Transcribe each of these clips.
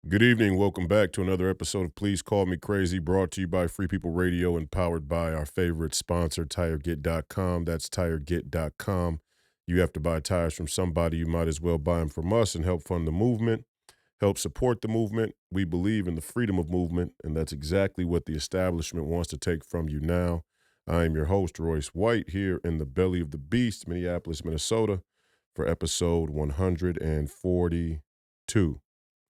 Good evening. Welcome back to another episode of Please Call Me Crazy, brought to you by Free People Radio and powered by our favorite sponsor, TireGet.com. That's TireGet.com. You have to buy tires from somebody. You might as well buy them from us and help fund the movement, help support the movement. We believe in the freedom of movement, and that's exactly what the establishment wants to take from you now. I am your host, Royce White, here in the belly of the beast, Minneapolis, Minnesota, for episode 142,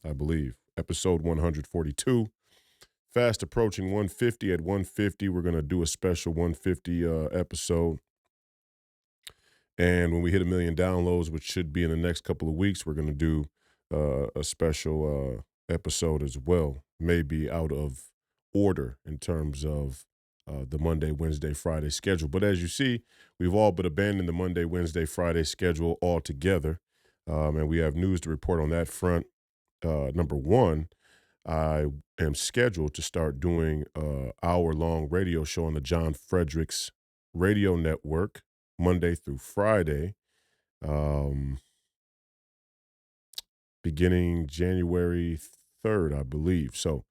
I believe. Episode 142. Fast approaching 150. At 150, we're going to do a special 150 episode. And when we hit 1 million downloads, which should be in the next couple of weeks, we're going to do a special episode as well. Maybe out of order in terms of the Monday, Wednesday, Friday schedule. But as you see, we've all but abandoned the Monday, Wednesday, Friday schedule altogether. And we have news to report on that front. Number one, I am scheduled to start doing a hour-long radio show on the John Fredericks Radio Network, Monday through Friday, um, beginning January 3rd, I believe. So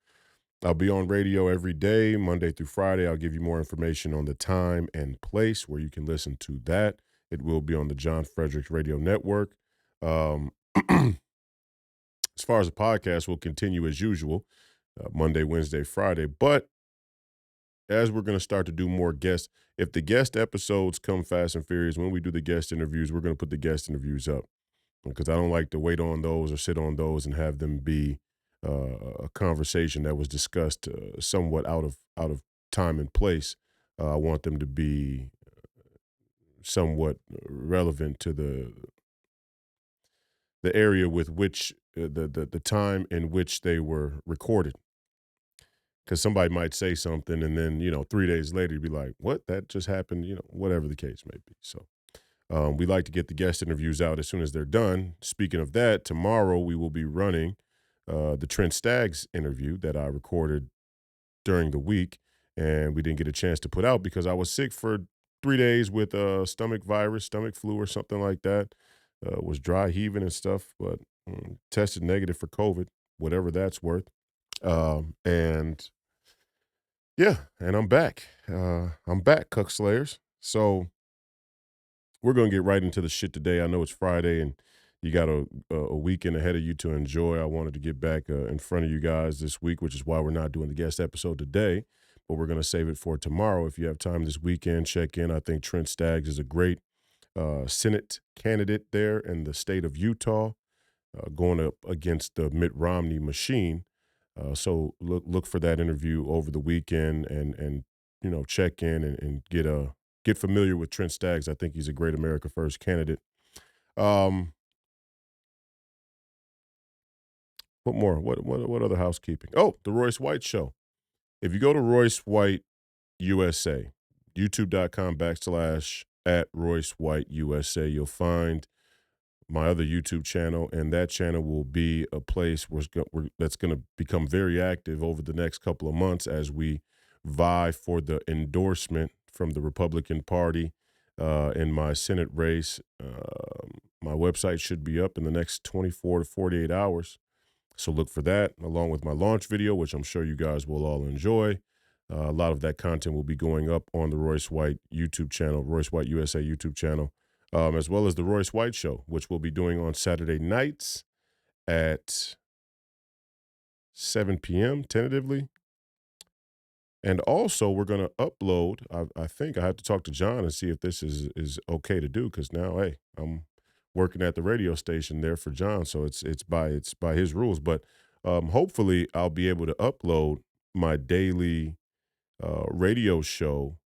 I'll be on radio every day, Monday through Friday. I'll give you more information on the time and place where you can listen to that. It will be on the John Fredericks Radio Network. Um, as far as the podcast, will continue as usual, Monday, Wednesday, Friday. But as we're going to start to do more guests, if the guest episodes come fast and furious, when we do the guest interviews, we're going to put the guest interviews up because I don't like to wait on those or sit on those and have them be a conversation that was discussed somewhat out of time and place. I want them to be somewhat relevant to the area with which the time in which they were recorded. Because somebody might say something and then, 3 days later, you'd be like, what? That just happened, whatever the case may be. So we like to get the guest interviews out as soon as they're done. Speaking of that, tomorrow we will be running the Trent Staggs interview that I recorded during the week. And we didn't get a chance to put out because I was sick for 3 days with stomach virus, stomach flu or something like that. Was dry heaving and stuff, but tested negative for COVID, whatever that's worth. And yeah, and I'm back. I'm back, Cuck Slayers. So we're gonna get right into the shit today. I know it's Friday and you got a weekend ahead of you to enjoy. I wanted to get back in front of you guys this week, which is why we're not doing the guest episode today, but we're gonna save it for tomorrow. If you have time this weekend, check in. I think Trent Staggs is a great Senate candidate there in the state of Utah, going up against the Mitt Romney machine. So look for that interview over the weekend and check in and get familiar with Trent Staggs. I think he's a great America First candidate. Um, what more? What other housekeeping? Oh, the Royce White Show. If you go to Royce White USA, youtube.com/at Royce White USA, you'll find my other YouTube channel, and that channel will be a place that's going to become very active over the next couple of months as we vie for the endorsement from the Republican Party in my Senate race. My website should be up in the next 24 to 48 hours, so look for that, along with my launch video, which I'm sure you guys will all enjoy. A lot of that content will be going up on the Royce White YouTube channel, Royce White USA YouTube channel, as well as the Royce White Show, which we'll be doing on Saturday nights at 7 p.m. tentatively. And also, we're going to upload. I think I have to talk to John and see if this is okay to do, because now, hey, I'm working at the radio station there for John, so it's by his rules. But hopefully, I'll be able to upload my daily radio show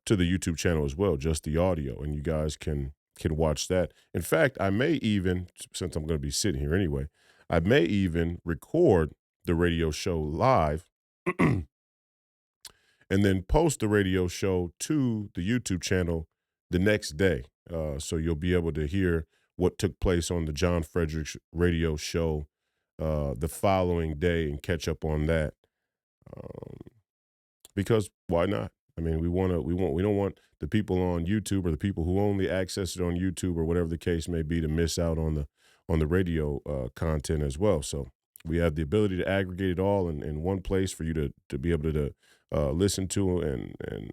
to the YouTube channel as well, just the audio, and you guys can watch that. In fact, I may even, since I'm going to be sitting here anyway, I may even record the radio show live and then post the radio show to the YouTube channel the next day. So you'll be able to hear what took place on the John Fredericks radio show the following day and catch up on that. Um, because why not? I mean, we don't want the people on YouTube or the people who only access it on YouTube or whatever the case may be to miss out on the radio content as well. So We have the ability to aggregate it all in one place for you to be able to listen to and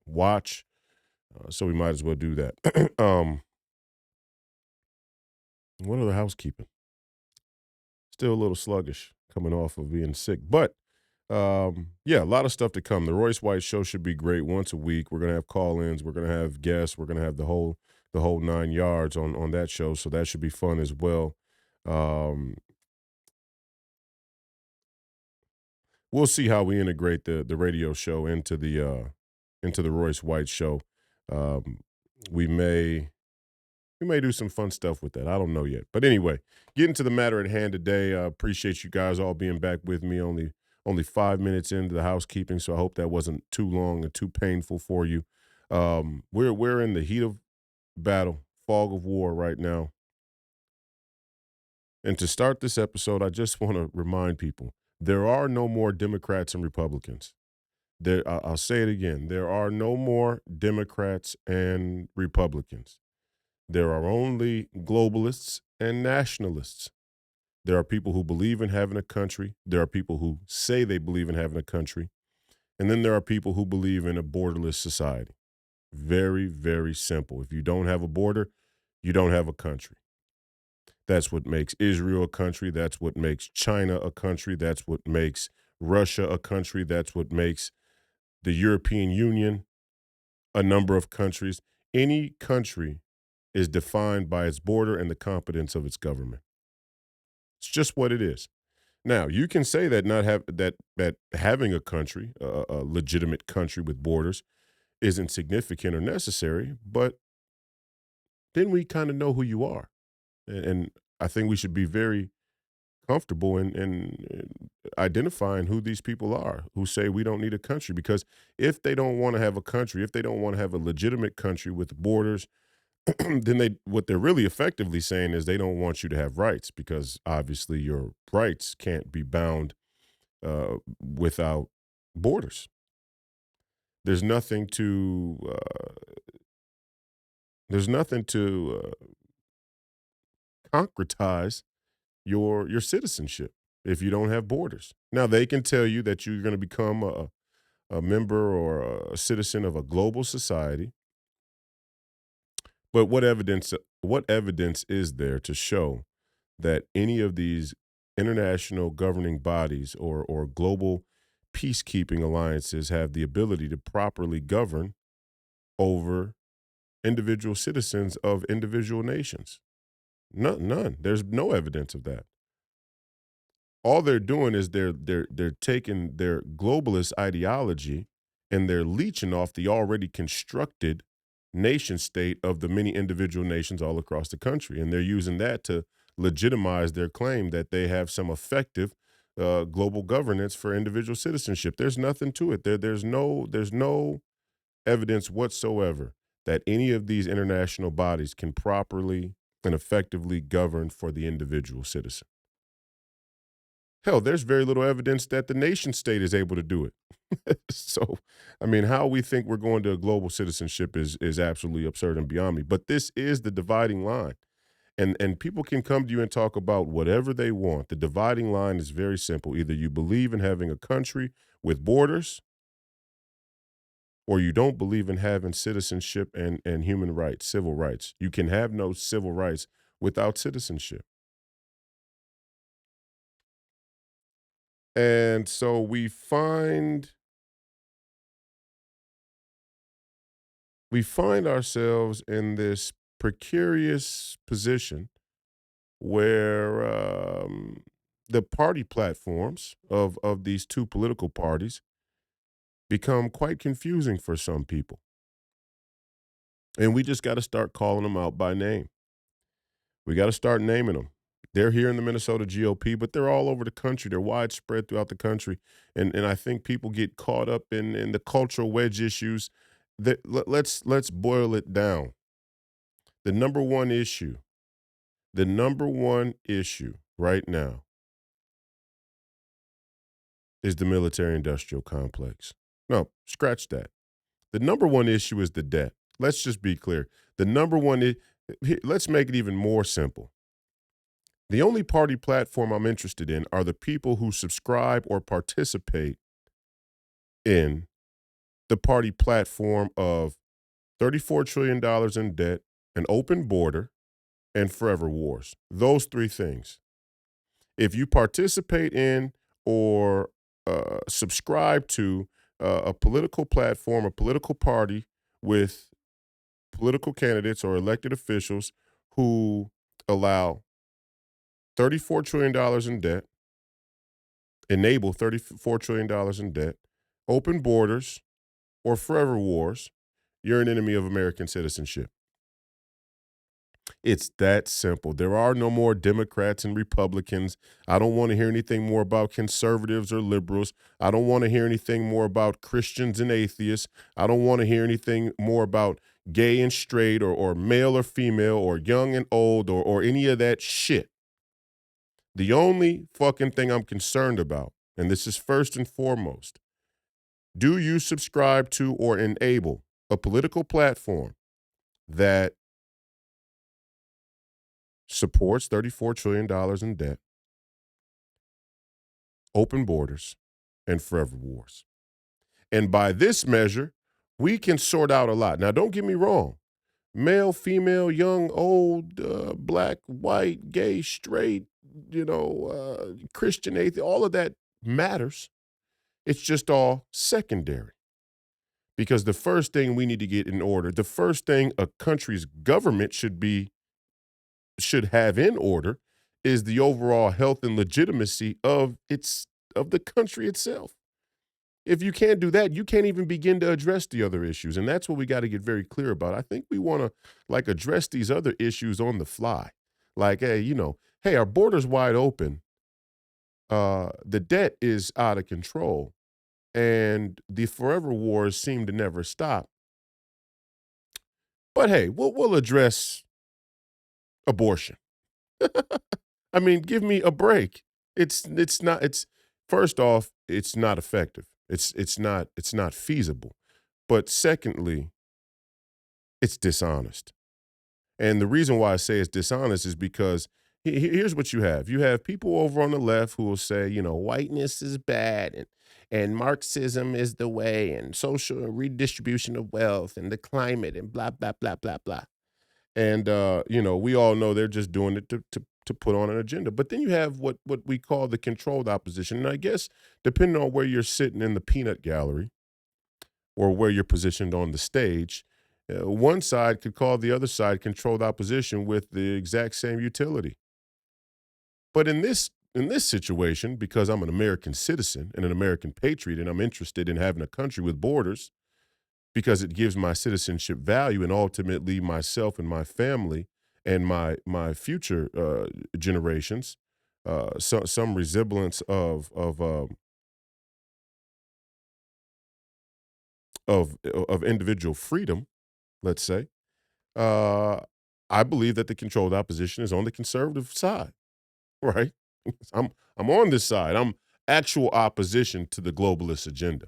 watch. So we might as well do that. What other housekeeping? Still a little sluggish coming off of being sick, but yeah, a lot of stuff to come. The Royce White Show should be great once a week. We're gonna have call-ins. We're gonna have guests. We're gonna have the whole 9 yards on that show. So that should be fun as well. Um, we'll see how we integrate the radio show into the Royce White Show. Um, we may we may do some fun stuff with that. I don't know yet. But anyway, getting to the matter at hand today. I appreciate you guys all being back with me. Only 5 minutes into the housekeeping, so I hope that wasn't too long and too painful for you. We're in the heat of battle, fog of war right now. And to start this episode, I just want to remind people there are no more Democrats and Republicans. I'll say it again. There are no more Democrats and Republicans. There are only globalists and nationalists. There are people who believe in having a country. There are people who say they believe in having a country. And then there are people who believe in a borderless society. Very, very simple. If you don't have a border, you don't have a country. That's what makes Israel a country. That's what makes China a country. That's what makes Russia a country. That's what makes the European Union a number of countries. Any country is defined by its border and the competence of its government. It's just what it is. Now, you can say that not have that having a country, a legitimate country with borders, isn't significant or necessary, but then we kind of know who you are, and I think we should be very comfortable in identifying who these people are who say we don't need a country. Because if they don't want to have a country, if they don't want to have a legitimate country with borders, then what they're really effectively saying is they don't want you to have rights, because obviously your rights can't be bound without borders. There's nothing to concretize your citizenship if you don't have borders. Now they can tell you that you're going to become a member or a citizen of a global society, but what evidence is there to show that any of these international governing bodies or global peacekeeping alliances have the ability to properly govern over individual citizens of individual nations? None. There's no evidence of that. All they're doing is they're taking their globalist ideology and they're leeching off the already constructed nation state of the many individual nations all across the country, and they're using that to legitimize their claim that they have some effective global governance for individual citizenship. There's nothing to it. There's no evidence whatsoever that any of these international bodies can properly and effectively govern for the individual citizen. Hell, there's very little evidence that the nation state is able to do it. So, I mean, how we think we're going to a global citizenship is absolutely absurd and beyond me. But this is the dividing line. And people can come to you and talk about whatever they want. The dividing line is very simple. Either you believe in having a country with borders, or you don't believe in having citizenship and human rights, civil rights. You can have no civil rights without citizenship. And so we find ourselves in this precarious position where the party platforms of these two political parties become quite confusing for some people. And we just got to start calling them out by name. We got to start naming them. They're here in the Minnesota GOP, but they're all over the country. They're widespread throughout the country. And I think people get caught up in the cultural wedge issues. Let's boil it down. The number one issue The number one issue right now is the military industrial complex. No, scratch that. The number one issue is the debt. Let's just be clear. The number one, let's make it even more simple. The only party platform I'm interested in are the people who subscribe or participate in the party platform of $34 trillion in debt, an open border, and forever wars. Those three things. If you participate in or subscribe to a political platform, a political party with political candidates or elected officials who allow $34 trillion in debt, enable $34 trillion in debt, open borders, or forever wars, you're an enemy of American citizenship. It's that simple. There are no more Democrats and Republicans. I don't want to hear anything more about conservatives or liberals. I don't want to hear anything more about Christians and atheists. I don't want to hear anything more about gay and straight or male or female or young and old or any of that shit. The only fucking thing I'm concerned about, and this is first and foremost, do you subscribe to or enable a political platform that supports $34 trillion in debt, open borders, and forever wars? And by this measure, we can sort out a lot. Now, don't get me wrong. Male, female, young, old, black, white, gay, straight, Christian, atheist, all of that matters. It's just all secondary. Because the first thing we need to get in order, the first thing a country's government should have in order is the overall health and legitimacy of the country itself. If you can't do that, you can't even begin to address the other issues. And that's what we got to get very clear about. I think we want to address these other issues on the fly. Like, hey, hey, our border's wide open. The debt is out of control. And the forever wars seem to never stop. But hey, we'll address abortion. I mean, give me a break. It's not it's first off, it's not effective. It's not feasible. But secondly, it's dishonest. And the reason why I say it's dishonest is because here's what you have. You have people over on the left who will say, whiteness is bad and Marxism is the way and social redistribution of wealth and the climate and blah, blah, blah, blah, blah. And we all know they're just doing it to put on an agenda. But then you have what we call the controlled opposition. And I guess depending on where you're sitting in the peanut gallery or where you're positioned on the stage, one side could call the other side controlled opposition with the exact same utility. But in this situation, because I'm an American citizen and an American patriot, and I'm interested in having a country with borders, because it gives my citizenship value and ultimately myself and my family and my future generations some resemblance of individual freedom, let's say. uh, I believe that the controlled opposition is on the conservative side, right? I'm on this side. I'm actual opposition to the globalist agenda,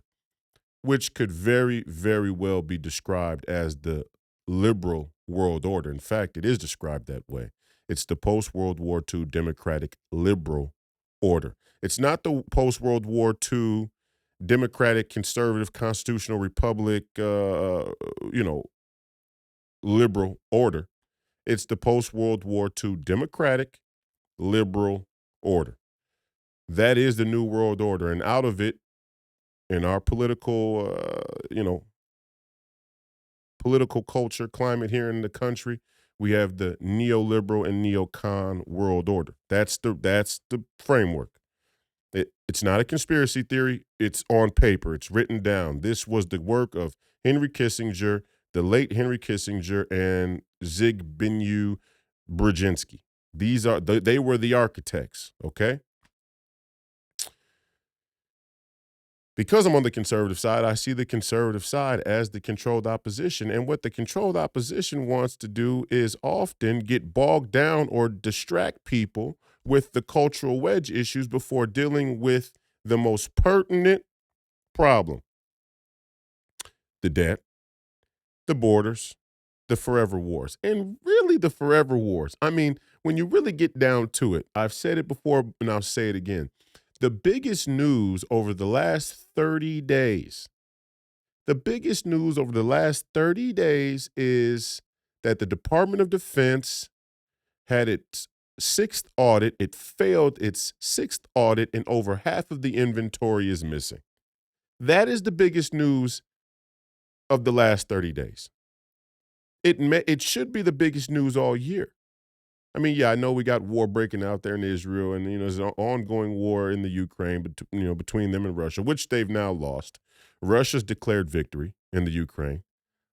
which could very, very well be described as the liberal world order. In fact, it is described that way. It's the post World War II democratic liberal order. It's not the post World War II democratic conservative constitutional republic, liberal order. It's the post World War II democratic liberal order. That is the new world order. And out of it, in our political culture, climate here in the country, we have the neoliberal and neocon world order. That's the framework. It's not a conspiracy theory. It's on paper. It's written down. This was the work of Henry Kissinger, the late Henry Kissinger, and Zbigniew Brzezinski. They were the architects. Okay. Because I'm on the conservative side, I see the conservative side as the controlled opposition. And what the controlled opposition wants to do is often get bogged down or distract people with the cultural wedge issues before dealing with the most pertinent problem: the debt, the borders, the forever wars. And really, the forever wars. I mean, when you really get down to it, I've said it before and I'll say it again. The biggest news over the last 30 days, the biggest news over the last 30 days is that the Department of Defense had its sixth audit. It failed its sixth audit, and over half of the inventory is missing. That is the biggest news of the last 30 days. It should be the biggest news all year. I mean, yeah, I know we got war breaking out there in Israel, and there's an ongoing war in the Ukraine, between them and Russia, which they've now lost. Russia's declared victory in the Ukraine.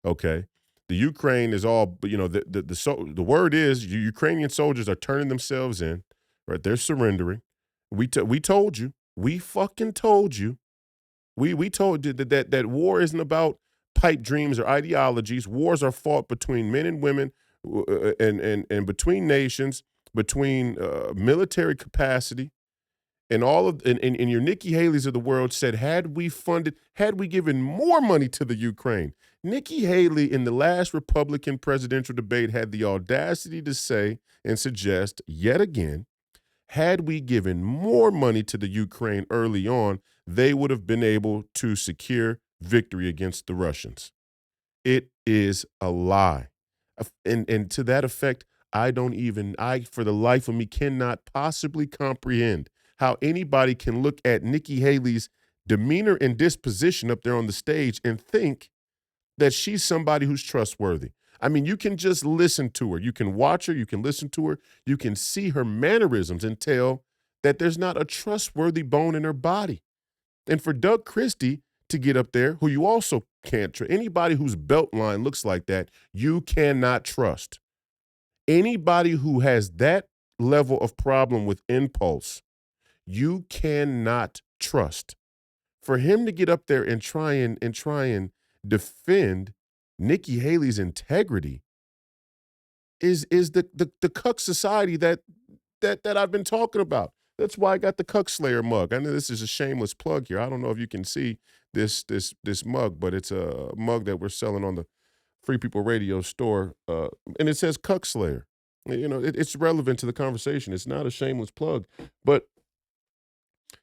Okay, the Ukraine is all, the word is Ukrainian soldiers are turning themselves in, right? They're surrendering. We told you, we fucking told you, we told you that war isn't about pipe dreams or ideologies. Wars are fought between men and women, and between nations, between military capacity, and all of and your Nikki Haley's of the world said, had we given more money to the Ukraine. Nikki Haley in the last Republican presidential debate had the audacity to say and suggest yet again, had we given more money to the Ukraine early on, they would have been able to secure victory against the Russians. It is a lie. And to that effect, I, for the life of me, cannot possibly comprehend how anybody can look at Nikki Haley's demeanor and disposition up there on the stage and think that she's somebody who's trustworthy. I mean, you can just listen to her. You can watch her. You can listen to her. You can see her mannerisms and tell that there's not a trustworthy bone in her body. And for Doug Christie to get up there, who you also can't trust, anybody whose belt line looks like that, you cannot trust. Anybody who has that level of problem with impulse, you cannot trust. For him to get up there and try and defend Nikki Haley's integrity is the cuck society that I've been talking about. That's why I got the Cuck Slayer mug. I know this is a shameless plug here. I don't know if you can see this mug, but it's a mug that we're selling on the Free People Radio store, and it says Cuck Slayer. It's relevant to the conversation. It's not a shameless plug, but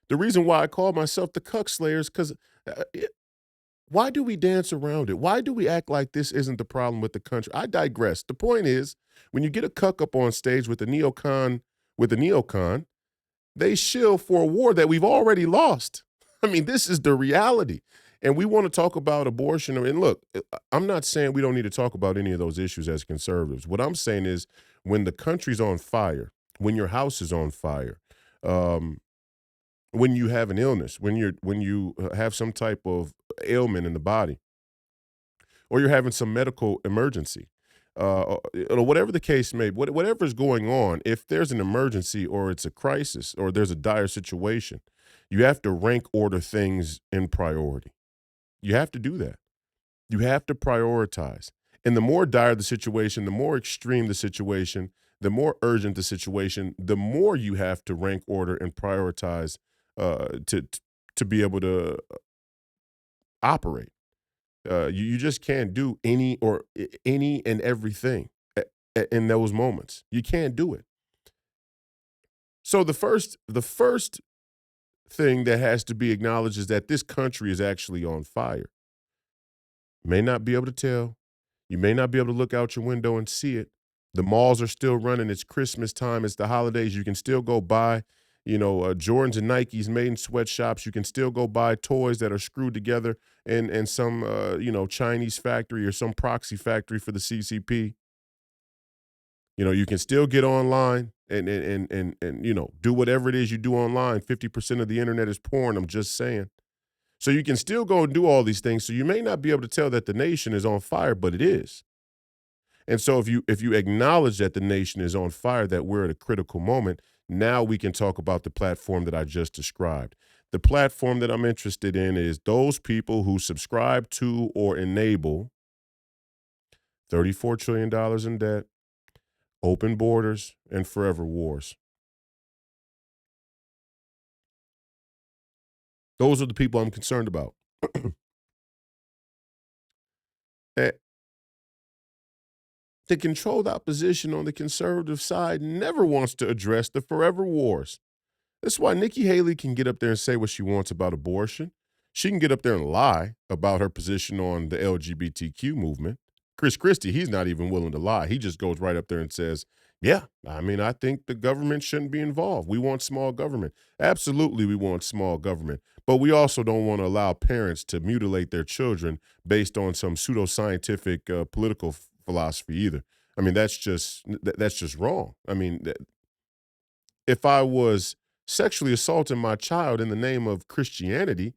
the reason why I call myself the Cuck Slayer is because why do we dance around it? Why do we act like this isn't the problem with the country? I digress. The point is, when you get a cuck up on stage with a neocon, they shill for a war that we've already lost. I mean, this is the reality. And we want to talk about abortion. And look, I'm not saying we don't need to talk about any of those issues as conservatives. What I'm saying is when the country's on fire, when your house is on fire, when you have an illness, when you have some type of ailment in the body, or you're having some medical emergency, whatever the case may be, whatever is going on, if there's an emergency or it's a crisis or there's a dire situation, you have to rank order things in priority. You have to do that. You have to prioritize. And the more dire the situation, the more extreme the situation, the more urgent the situation, the more you have to rank order and prioritize to be able to operate. You just can't do any and everything in those moments. You can't do it. So the first thing that has to be acknowledged is that this country is actually on fire. May not be able to tell. You may not be able to look out your window and see it. The malls are still running. It's Christmas time. It's the holidays. You can still go buy, Jordans and Nikes made in sweatshops. You can still go buy toys that are screwed together in some, Chinese factory or some proxy factory for the CCP. You can still get online and do whatever it is you do online. 50% of the internet is porn. I'm just saying. So you can still go and do all these things. So you may not be able to tell that the nation is on fire, but it is. And so if you acknowledge that the nation is on fire, that we're at a critical moment, now we can talk about the platform that I just described. The platform that I'm interested in is those people who subscribe to or enable $34 trillion in debt, open borders, and forever wars. Those are the people I'm concerned about. Eh, The controlled opposition on the conservative side never wants to address the forever wars. That's why Nikki Haley can get up there and say what she wants about abortion. She can get up there and lie about her position on the LGBTQ movement. Chris Christie, he's not even willing to lie. He just goes right up there and says, yeah, I mean, I think the government shouldn't be involved. We want small government. Absolutely, we want small government. But we also don't want to allow parents to mutilate their children based on some pseudoscientific political philosophy either. I mean, that's just wrong. I mean, if I was sexually assaulting my child in the name of Christianity,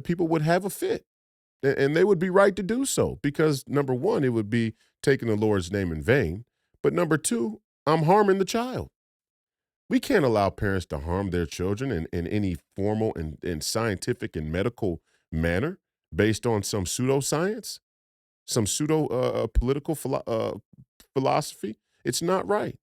people would have a fit. And they would be right to do so because, number one, it would be taking the Lord's name in vain. But number two, I'm harming the child. We can't allow parents to harm their children in any formal and scientific and medical manner based on some pseudoscience, some pseudo political philosophy. It's not right.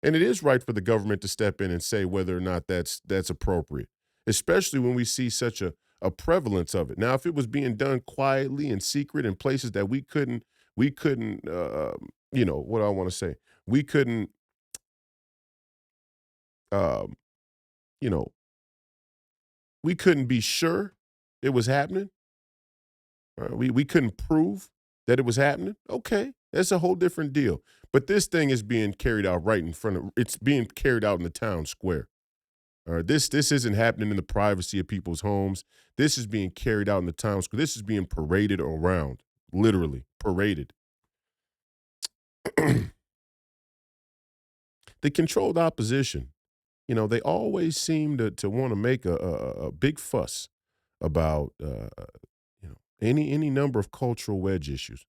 And it is right for the government to step in and say whether or not that's appropriate, especially when we see such a prevalence of it. Now, if it was being done quietly in secret in places that we couldn't, what do I want to say? We couldn't, um, you know, we couldn't be sure it was happening. We couldn't prove that it was happening. Okay, that's a whole different deal. But this thing is being carried out right in front of. It's being carried out in the town square. All right, this isn't happening in the privacy of people's homes. This is being carried out in the town square. This is being paraded around, literally paraded. The controlled opposition, they always seem to want to make a big fuss about any number of cultural wedge issues.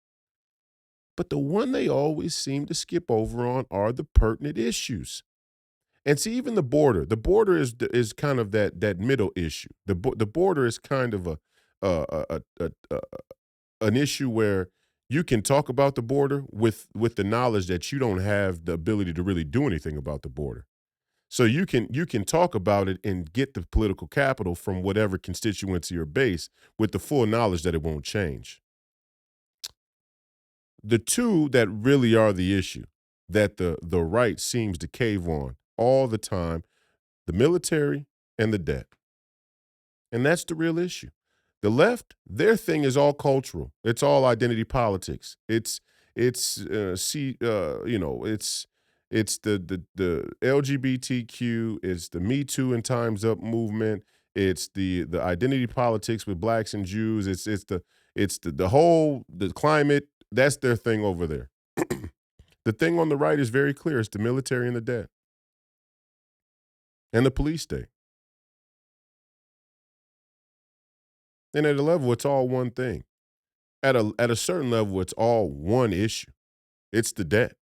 But the one they always seem to skip over on are the pertinent issues. And see, even the border is kind of that middle issue. The border is kind of a an issue where you can talk about the border with the knowledge that you don't have the ability to really do anything about the border. So you can talk about it and get the political capital from whatever constituency or base with the full knowledge that it won't change. The two that really are the issue that the right seems to cave on all the time, the military and the debt. And that's the real issue. The left, their thing is all cultural. It's all identity politics. It's the LGBTQ. It's the Me Too and Times Up movement. It's the identity politics with blacks and Jews. It's the whole the climate. That's their thing over there. The thing on the right is very clear. It's the military and the debt and the police state. And at a level, it's all one thing. At a certain level, it's all one issue. It's the debt.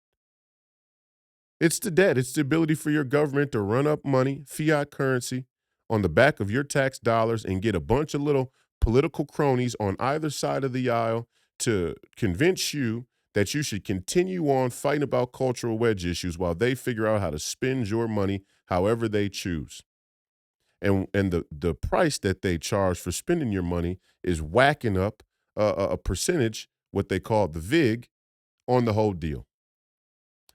It's the debt. It's the ability for your government to run up money, fiat currency, on the back of your tax dollars and get a bunch of little political cronies on either side of the aisle to convince you that you should continue on fighting about cultural wedge issues while they figure out how to spend your money however they choose. And the price that they charge for spending your money is whacking up a percentage, what they call the VIG, on the whole deal.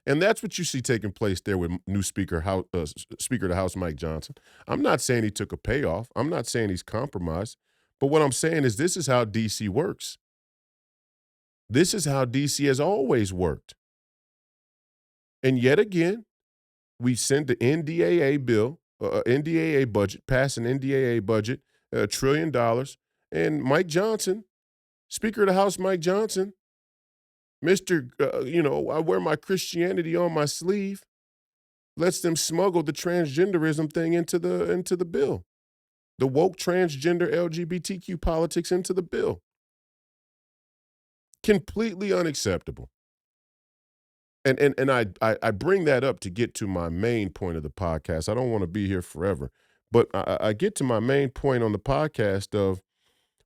And that's what you see taking place there with new Speaker of the House Mike Johnson. I'm not saying he took a payoff. I'm not saying he's compromised. But what I'm saying is this is how DC works. This is how DC has always worked. And yet again, we sent the NDAA bill, NDAA budget, passed an NDAA budget, $1 trillion. And Mike Johnson, Speaker of the House Mike Johnson, Mr. I wear my Christianity on my sleeve, lets them smuggle the transgenderism thing into the bill. The woke transgender LGBTQ politics into the bill. Completely unacceptable. And I bring that up to get to my main point of the podcast. I don't want to be here forever, but I get to my main point on the podcast of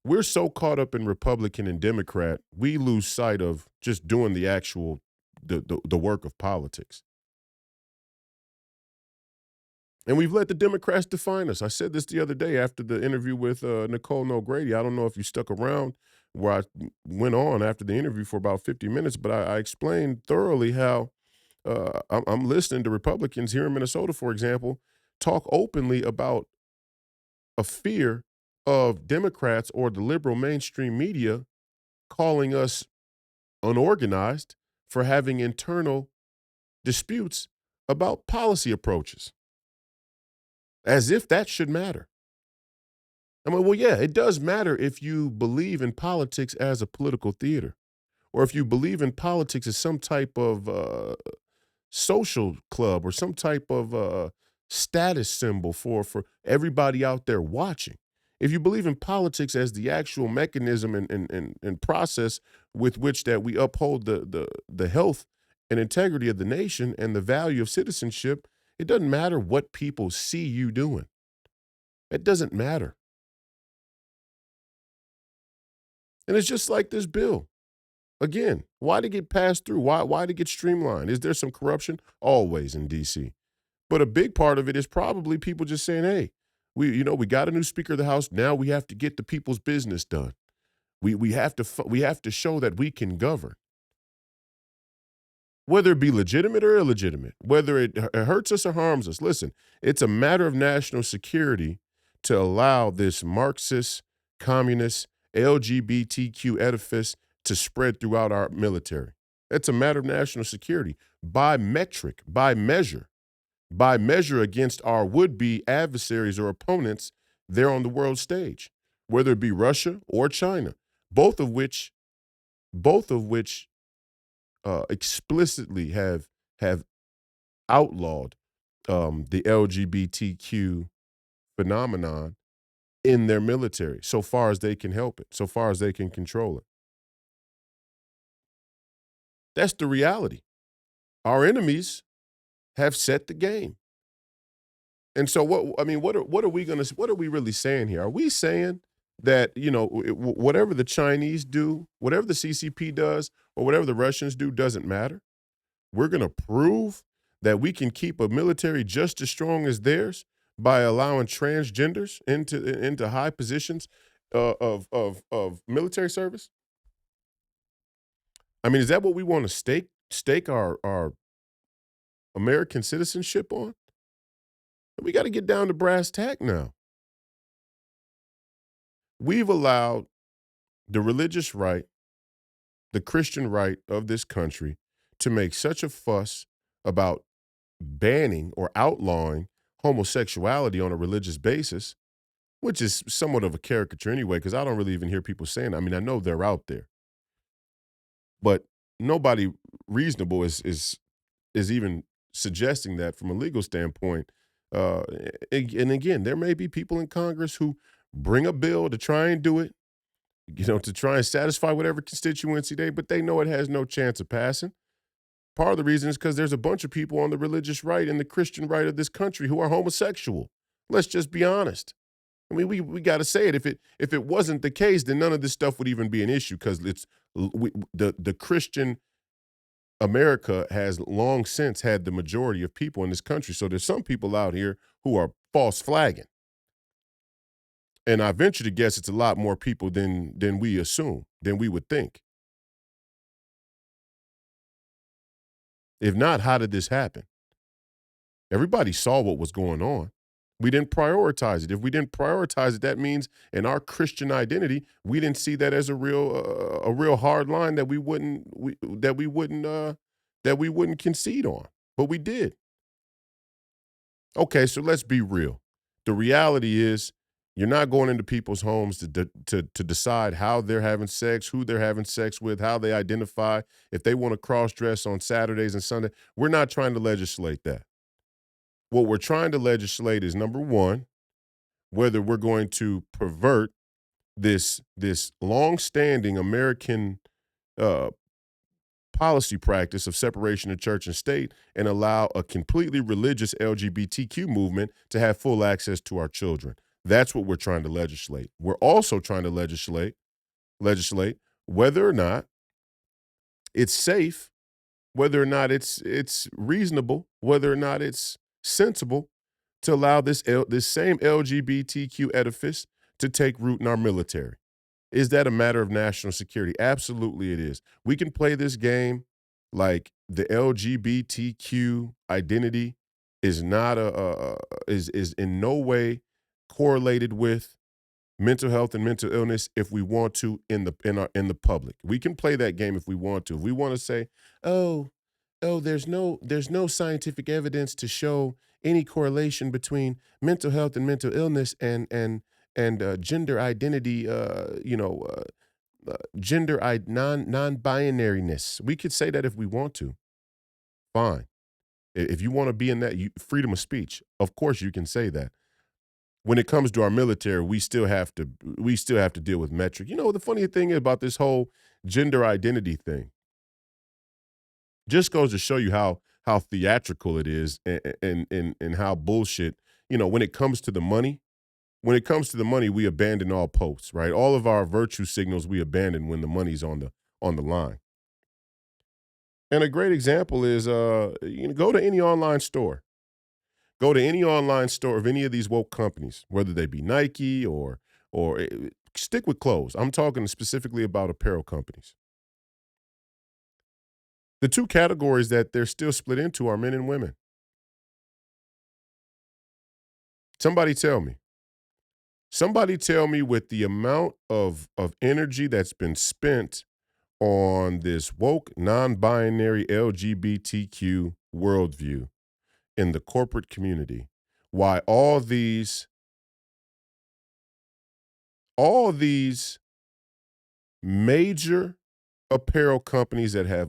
we're so caught up in Republican and Democrat, we lose sight of just doing the actual the work of politics. And we've let the Democrats define us. I said this the other day after the interview with Nicole O'Grady. I don't know if you stuck around where I went on after the interview for about 50 minutes, but I explained thoroughly how I'm listening to Republicans here in Minnesota, for example, talk openly about a fear of Democrats or the liberal mainstream media calling us unorganized for having internal disputes about policy approaches, as if that should matter. I mean, well, yeah, it does matter if you believe in politics as a political theater, or if you believe in politics as some type of social club or some type of status symbol for everybody out there watching. If you believe in politics as the actual mechanism and process with which that we uphold the health and integrity of the nation and the value of citizenship, it doesn't matter what people see you doing. It doesn't matter. And it's just like this bill. Again, why did it get passed through? Why did it get streamlined? Is there some corruption? Always in DC. But a big part of it is probably people just saying, "Hey, we got a new Speaker of the House. Now we have to get the people's business done. We have to show that we can govern, whether it be legitimate or illegitimate, whether it hurts us or harms us. Listen, it's a matter of national security to allow this Marxist, communist, LGBTQ edifice to spread throughout our military. It's a matter of national security by metric, by measure against our would-be adversaries or opponents there on the world stage, whether it be Russia or China, both of which explicitly have outlawed the LGBTQ phenomenon in their military, so far as they can help it, so far as they can control it. That's the reality. Our enemies have set the game. And so what are we really saying here? Are we saying that, whatever the Chinese do, whatever the CCP does, or whatever the Russians do doesn't matter? We're going to prove that we can keep a military just as strong as theirs by allowing transgenders into high positions of military service? I mean, is that what we want to stake our American citizenship on? We got to get down to brass tack now. We've allowed the religious right, the Christian right of this country to make such a fuss about banning or outlawing homosexuality on a religious basis, which is somewhat of a caricature anyway, because I don't really even hear people saying, I mean, I know they're out there, but nobody reasonable is even suggesting that from a legal standpoint. And again, there may be people in Congress who bring a bill to try and do it, to try and satisfy whatever constituency but they know it has no chance of passing. Part of the reason is because there's a bunch of people on the religious right and the Christian right of this country who are homosexual. Let's just be honest. I mean, we got to say it. If it wasn't the case, then none of this stuff would even be an issue because the Christian America has long since had the majority of people in this country. So there's some people out here who are false flagging. And I venture to guess it's a lot more people than we assume, than we would think. If not, how did this happen? Everybody saw what was going on. We didn't prioritize it. If we didn't prioritize it, that means in our Christian identity, we didn't see that as a real hard line that we wouldn't concede on. But we did. Okay, so let's be real. The reality is you're not going into people's homes to decide how they're having sex, who they're having sex with, how they identify, if they want to cross-dress on Saturdays and Sunday. We're not trying to legislate that. What we're trying to legislate is, number one, whether we're going to pervert this long-standing American uh, policy practice of separation of church and state and allow a completely religious LGBTQ movement to have full access to our children. That's what we're trying to legislate. We're also trying to legislate whether or not it's safe, whether or not it's reasonable, whether or not it's sensible to allow this same LGBTQ edifice to take root in our military. Is that a matter of national security? Absolutely it is. We can play this game like the LGBTQ identity is not is in no way correlated with mental health and mental illness if we want to in the public. We can play that game if we want to. If we want to say, "Oh, there's no scientific evidence to show any correlation between mental health and mental illness and gender identity, non-binariness." We could say that if we want to. Fine. If you want to be in that freedom of speech, of course you can say that. When it comes to our military, we still have to deal with metric. The funny thing about this whole gender identity thing just goes to show you how theatrical it is and how bullshit. When it comes to the money, we abandon all posts, right? All of our virtue signals we abandon when the money's on the line. And a great example is go to any online store. Go to any online store of any of these woke companies, whether they be Nike or stick with clothes. I'm talking specifically about apparel companies. The two categories that they're still split into are men and women. Somebody tell me. Somebody tell me with the amount of energy that's been spent on this woke, non-binary LGBTQ worldview in the corporate community, why all these major apparel companies that have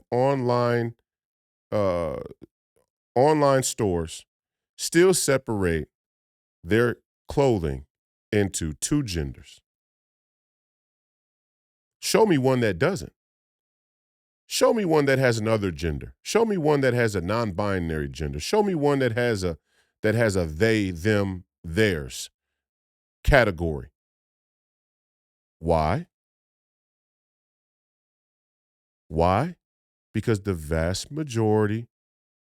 uh, online stores still separate their clothing into two genders. Show me one that doesn't. Show me one that has another gender. Show me one that has a non-binary gender. Show me one that has a they, them, theirs category. Why? Why? Because the vast majority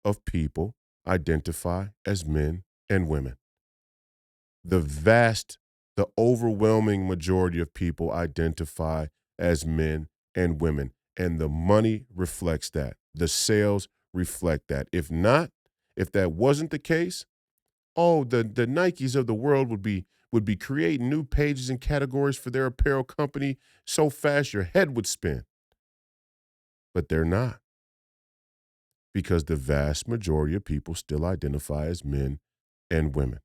of people identify as men and women. The overwhelming majority of people identify as men and women. And the money reflects that. The sales reflect that. If not, if that wasn't the case, the Nikes of the world would be creating new pages and categories for their apparel company so fast your head would spin. But they're not, because the vast majority of people still identify as men and women.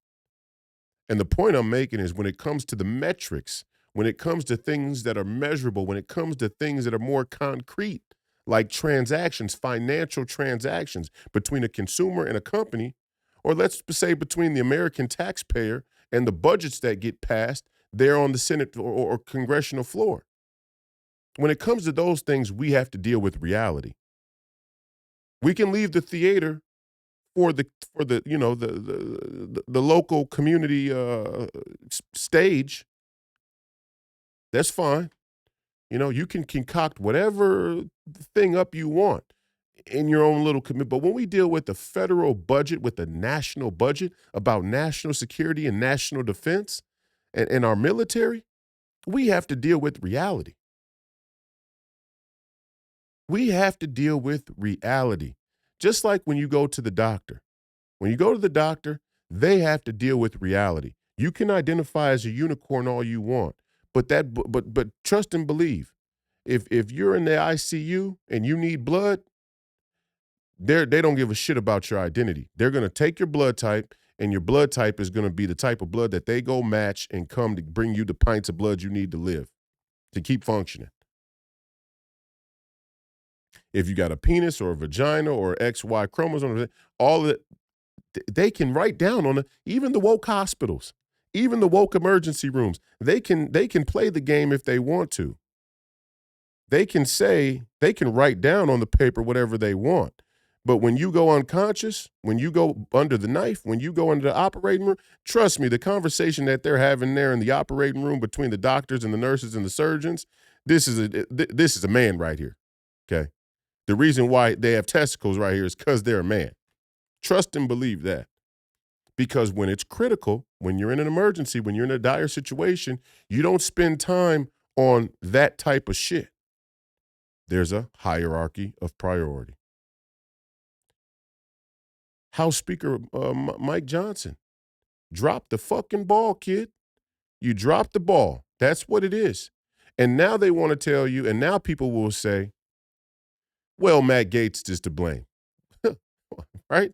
And the point I'm making is when it comes to the metrics, when it comes to things that are measurable, when it comes to things that are more concrete, like transactions, financial transactions between a consumer and a company, or let's say between the American taxpayer and the budgets that get passed there on the Senate or congressional floor. When it comes to those things, we have to deal with reality. We can leave the theater for the the local community stage. That's fine. You can concoct whatever thing up you want in your own little community. But when we deal with the federal budget, with the national budget about national security and national defense and our military, we have to deal with reality. We have to deal with reality. Just like when you go to the doctor. When you go to the doctor, they have to deal with reality. You can identify as a unicorn all you want, but trust and believe. If you're in the ICU and you need blood, they don't give a shit about your identity. They're going to take your blood type, and your blood type is going to be the type of blood that they go match and come to bring you the pints of blood you need to live, to keep functioning. If you got a penis or a vagina or XY chromosome, all of it, they can write down on even the woke hospitals, even the woke emergency rooms. They can play the game if they want to. They can write down on the paper whatever they want. But when you go unconscious, when you go under the knife, when you go into the operating room, trust me, the conversation that they're having there in the operating room between the doctors and the nurses and the surgeons, this is a man right here. Okay. The reason why they have testicles right here is because they're a man. Trust and believe that. Because when it's critical, when you're in an emergency, when you're in a dire situation, you don't spend time on that type of shit. There's a hierarchy of priority. House Speaker Mike Johnson, drop the fucking ball, kid. You dropped the ball. That's what it is. And now they want to tell you, and now people will say, well, Matt Gaetz is to blame. Right?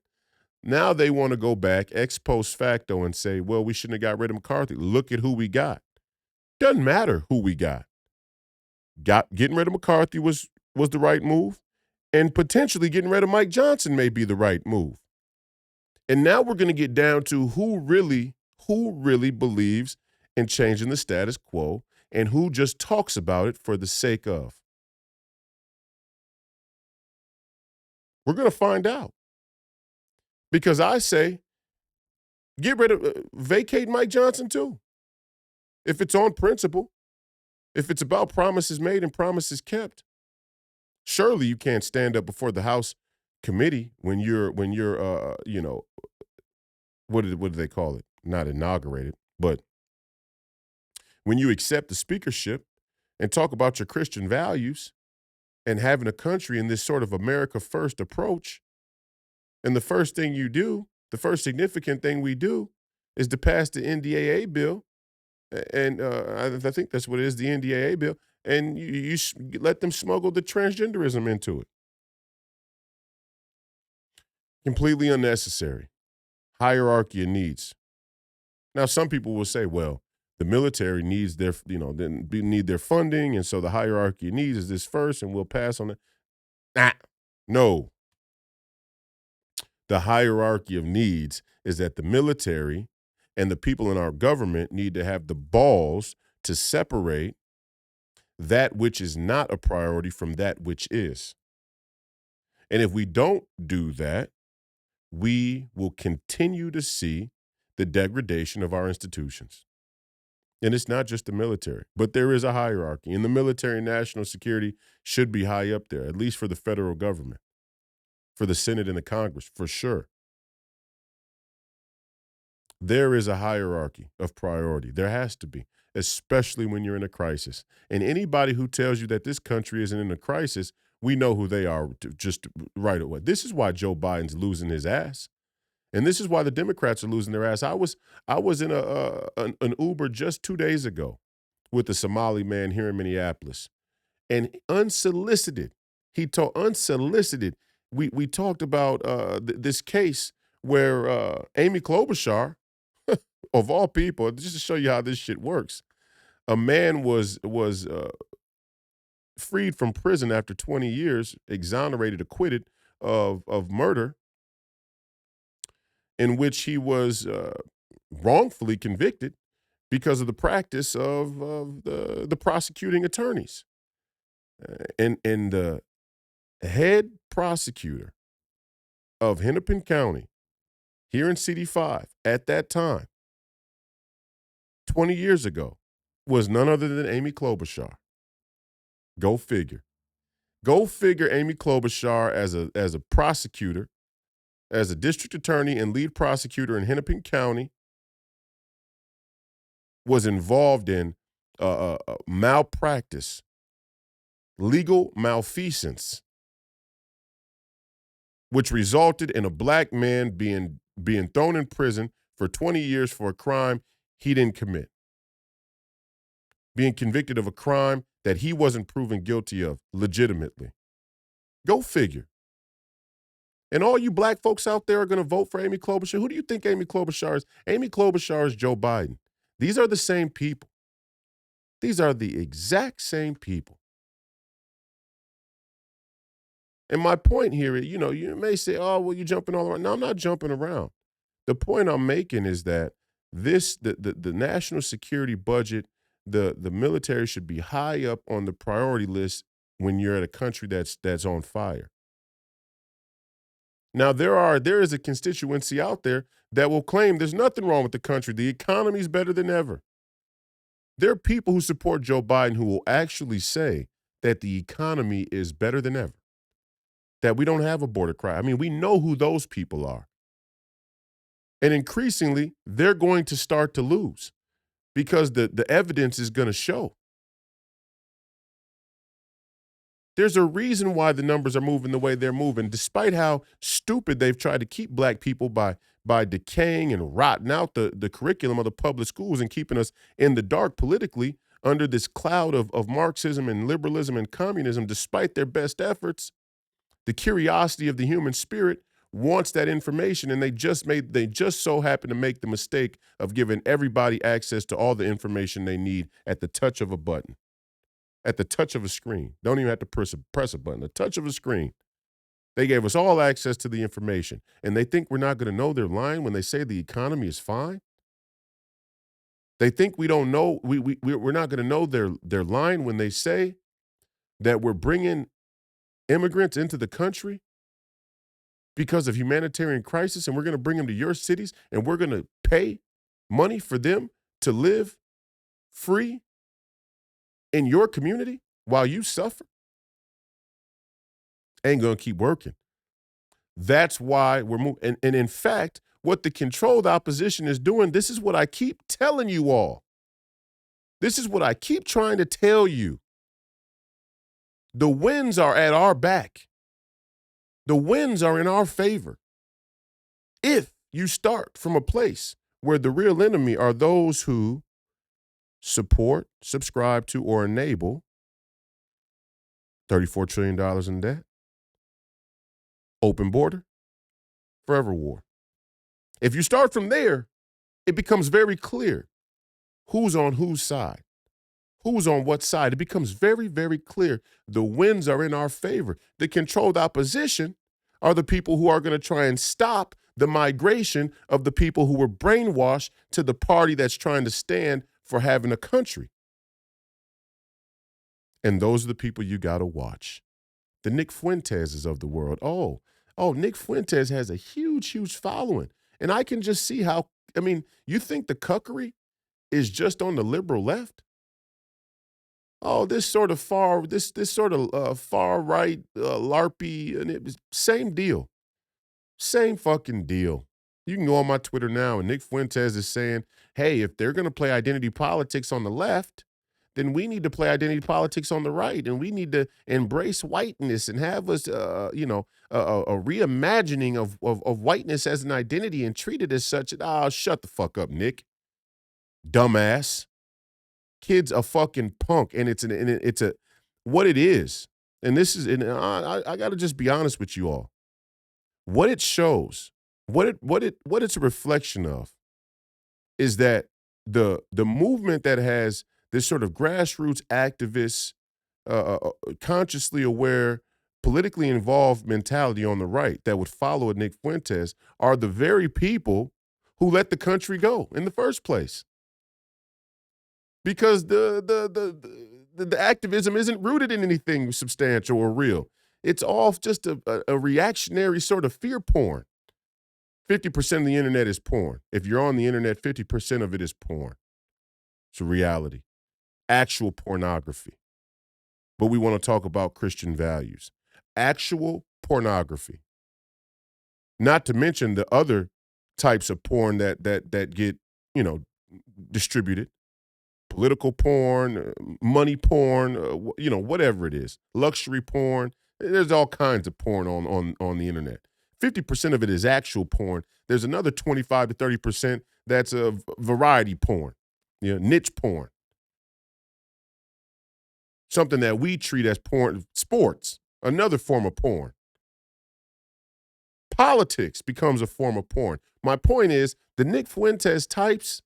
Now they want to go back ex post facto and say, well, we shouldn't have got rid of McCarthy. Look at who we got. Doesn't matter who we got. Getting rid of McCarthy was the right move, and potentially getting rid of Mike Johnson may be the right move. And now we're going to get down to who really believes in changing the status quo and who just talks about it for the sake of. We're going to find out. Because I say, get rid of, vacate Mike Johnson too. If it's on principle, if it's about promises made and promises kept, surely you can't stand up before the House committee when you're what do they call it? Not inaugurated, but when you accept the speakership and talk about your Christian values and having a country in this sort of America first approach, and the first thing you do, the first significant thing we do is to pass the NDAA bill, and I think that's what it is, the NDAA bill, and you let them smuggle the transgenderism into it. Completely unnecessary. Hierarchy of needs. Now, some people will say, well, the military needs their, need their funding, and so the hierarchy of needs is this first, and we'll pass on it. No. The hierarchy of needs is that the military and the people in our government need to have the balls to separate that which is not a priority from that which is. And if we don't do that, we will continue to see the degradation of our institutions. And it's not just the military, but there is a hierarchy. And the military and national security should be high up there, at least for the federal government, for the Senate and the Congress, for sure. There is a hierarchy of priority. There has to be, especially when you're in a crisis. And anybody who tells you that this country isn't in a crisis, we know who they are just right away. This is why Joe Biden's losing his ass. And this is why the Democrats are losing their ass. I was in an Uber just 2 days ago with a Somali man here in Minneapolis. And unsolicited, we talked about this case where Amy Klobuchar, of all people, just to show you how this shit works, a man was freed from prison after 20 years, exonerated, acquitted of murder, in which he was wrongfully convicted because of the practice of the prosecuting attorneys. And the head prosecutor of Hennepin County here in CD5 at that time, 20 years ago, was none other than Amy Klobuchar. Go figure. Go figure Amy Klobuchar as a prosecutor, as a district attorney and lead prosecutor in Hennepin County, was involved in malpractice, legal malfeasance, which resulted in a black man being thrown in prison for 20 years for a crime he didn't commit. Being convicted of a crime that he wasn't proven guilty of legitimately. Go figure. And all you black folks out there are going to vote for Amy Klobuchar. Who do you think Amy Klobuchar is? Amy Klobuchar is Joe Biden. These are the same people. These are the exact same people. And my point here is, you may say, oh, well, you're jumping all around. No, I'm not jumping around. The point I'm making is that the national security budget, the military should be high up on the priority list when you're at a country that's on fire. Now, there is a constituency out there that will claim there's nothing wrong with the country. The economy's better than ever. There are people who support Joe Biden who will actually say that the economy is better than ever, that we don't have a border crisis. I mean, we know who those people are. And increasingly, they're going to start to lose because the evidence is going to show. There's a reason why the numbers are moving the way they're moving, despite how stupid they've tried to keep black people by decaying and rotting out the curriculum of the public schools and keeping us in the dark politically under this cloud of Marxism and liberalism and communism. Despite their best efforts, the curiosity of the human spirit wants that information, and they just so happen to make the mistake of giving everybody access to all the information they need at the touch of a button, at the touch of a screen. Don't even have to press a button, the touch of a screen. They gave us all access to the information, and they think we're not going to know they're lying when they say the economy is fine. They think we don't know, we're not going to know they're lying when they say that we're bringing immigrants into the country because of humanitarian crisis, and we're going to bring them to your cities, and we're going to pay money for them to live free in your community while you suffer. Ain't going to keep working. That's why we're moving. And in fact, what the controlled opposition is doing, this is what I keep telling you all. This is what I keep trying to tell you. The winds are at our back. The winds are in our favor. If you start from a place where the real enemy are those who support, subscribe to, or enable $34 trillion in debt, open border, forever war. If you start from there, it becomes very clear who's on whose side, who's on what side. It becomes very, very clear. The winds are in our favor. The controlled opposition are the people who are going to try and stop the migration of the people who were brainwashed to the party that's trying to stand for having a country. And those are the people you got to watch. The Nick Fuenteses of the world. Oh, Nick Fuentes has a huge, huge following. And I can just see how, you think the cuckery is just on the liberal left? Oh, this sort of far right, LARPy, and it was same deal. Same fucking deal. You can go on my Twitter now, and Nick Fuentes is saying, hey, if they're going to play identity politics on the left, then we need to play identity politics on the right, and we need to embrace whiteness and have us, a reimagining of whiteness as an identity and treat it as such. Shut the fuck up, Nick. Dumbass. Kid's a fucking punk, and it's what it is. And this is, and I got to just be honest with you all. What it shows, what it's a reflection of, is that the movement that has this sort of grassroots activist, consciously aware, politically involved mentality on the right that would follow a Nick Fuentes are the very people who let the country go in the first place. Because the activism isn't rooted in anything substantial or real. It's all just a reactionary sort of fear porn. 50% of the internet is porn. If you're on the internet, 50% of it is porn. It's a reality. Actual pornography. But we want to talk about Christian values. Actual pornography. Not to mention the other types of porn that get, distributed. Political porn, money porn, whatever it is. Luxury porn. There's all kinds of porn on the internet. 50% of it is actual porn. There's another 25 to 30% that's a variety porn, niche porn. Something that we treat as porn. Sports, another form of porn. Politics becomes a form of porn. My point is, the Nick Fuentes types,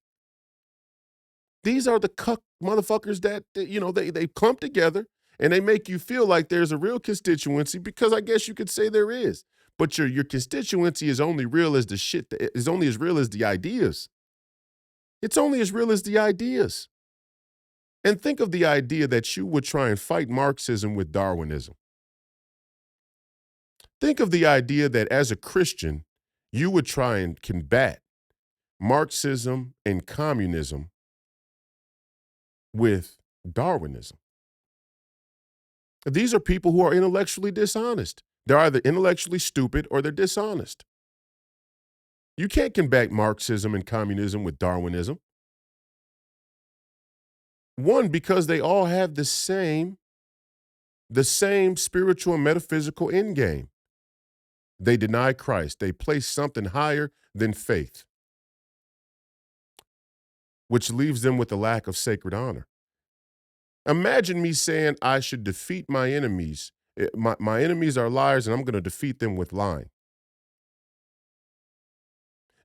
these are the cuck motherfuckers that they clump together and they make you feel like there's a real constituency, because I guess you could say there is. But your constituency is only real as the shit is only as real as the ideas. It's only as real as the ideas. And think of the idea that you would try and fight Marxism with Darwinism. Think of the idea that as a Christian, you would try and combat Marxism and communism with Darwinism. These are people who are intellectually dishonest. They're either intellectually stupid or they're dishonest. You can't combat Marxism and communism with Darwinism. One, because they all have the same The same spiritual and metaphysical end game. They deny Christ. They place something higher than faith, which leaves them with a lack of sacred honor. Imagine me saying I should defeat my enemies. My enemies are liars, and I'm going to defeat them with lying.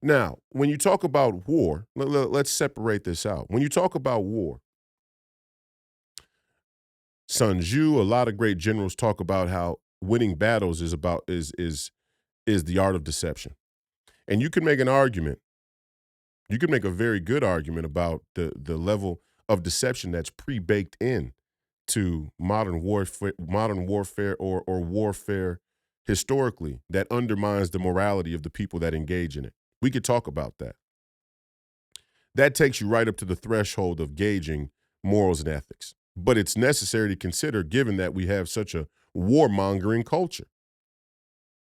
Now, when you talk about war, let's separate this out. When you talk about war, Sun Tzu, a lot of great generals talk about how winning battles is the art of deception. And you can make an argument. You can make a very good argument about the level of deception that's pre-baked in to modern warfare or warfare historically that undermines the morality of the people that engage in it. We could talk about that. That takes you right up to the threshold of gauging morals and ethics. But it's necessary to consider given that we have such a warmongering culture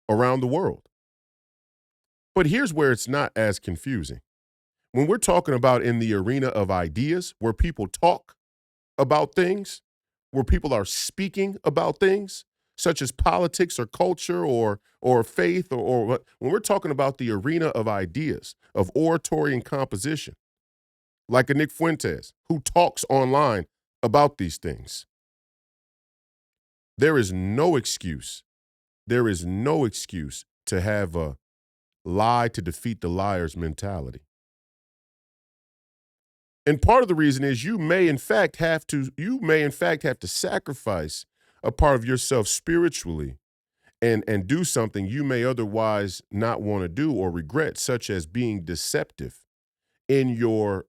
around the world. But here's where it's not as confusing. When we're talking about in the arena of ideas, where people talk about things, where people are speaking about things, such as politics or culture or faith or what, when we're talking about the arena of ideas, of oratory and composition, like a Nick Fuentes, who talks online about these things, there is no excuse. There is no excuse to have a lie to defeat the liars mentality. And part of the reason is you may in fact have to sacrifice a part of yourself spiritually and do something you may otherwise not want to do or regret, such as being deceptive in your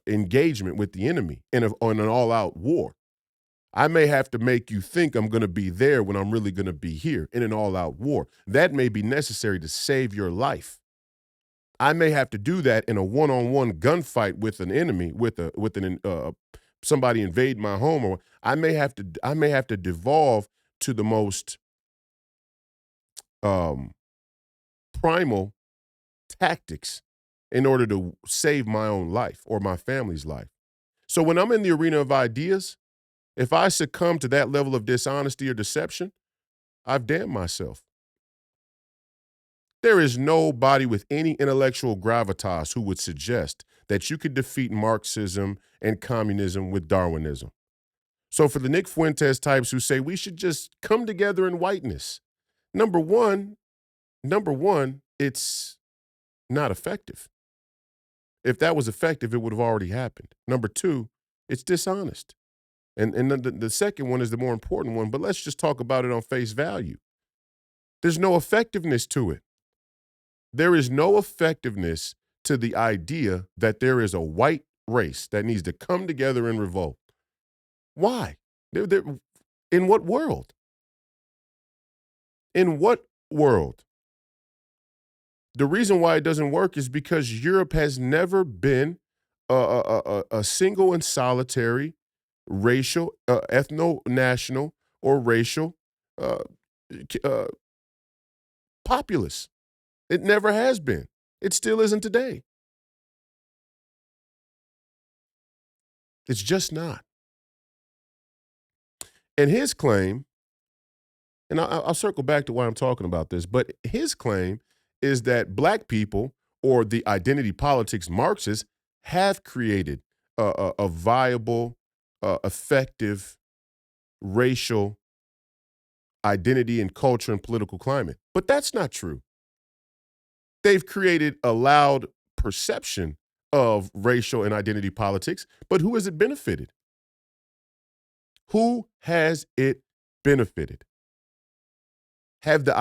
engagement with the enemy on an all-out war. I may have to make you think I'm going to be there when I'm really going to be here in an all-out war. That may be necessary to save your life. I may have to do that in a one-on-one gunfight with an enemy, with somebody invade my home, or I may have to devolve to the most primal tactics in order to save my own life or my family's life. So when I'm in the arena of ideas, if I succumb to that level of dishonesty or deception, I've damned myself. There is nobody with any intellectual gravitas who would suggest that you could defeat Marxism and communism with Darwinism. So for the Nick Fuentes types who say we should just come together in whiteness, number one, it's not effective. If that was effective, it would have already happened. Number two, it's dishonest. And the second one is the more important one, but let's just talk about it on face value. There's no effectiveness to it. There is no effectiveness to the idea that there is a white race that needs to come together and revolt. Why? In what world? In what world? The reason why it doesn't work is because Europe has never been a single and solitary racial, ethno-national, or racial uh, populace. It never has been. It still isn't today. It's just not. And his claim, and I'll circle back to why I'm talking about this, but his claim is that black people or the identity politics Marxists have created a viable, effective racial identity and culture and political climate. But that's not true. They've created a loud perception of racial and identity politics, but who has it benefited? Who has it benefited? Have the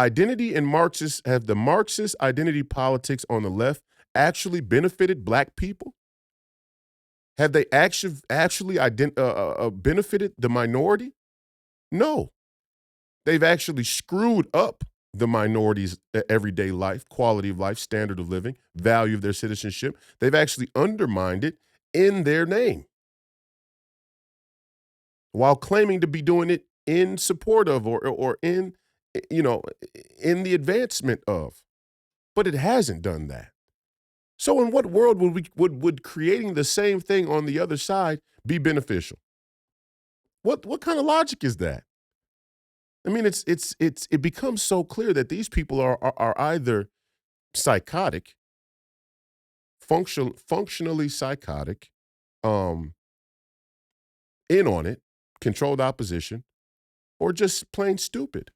Marxist identity politics on the left actually benefited black people? Have they actually benefited the minority? No. They've actually screwed up the minorities' everyday life, quality of life, standard of living, value of their citizenship. They've actually undermined it in their name while claiming to be doing it in support of or in, in the advancement of. But it hasn't done that. So in what world would creating the same thing on the other side be beneficial? What kind of logic is that? I mean, it becomes so clear that these people are either psychotic, functionally psychotic, um, in on it, controlled opposition, or just plain stupid.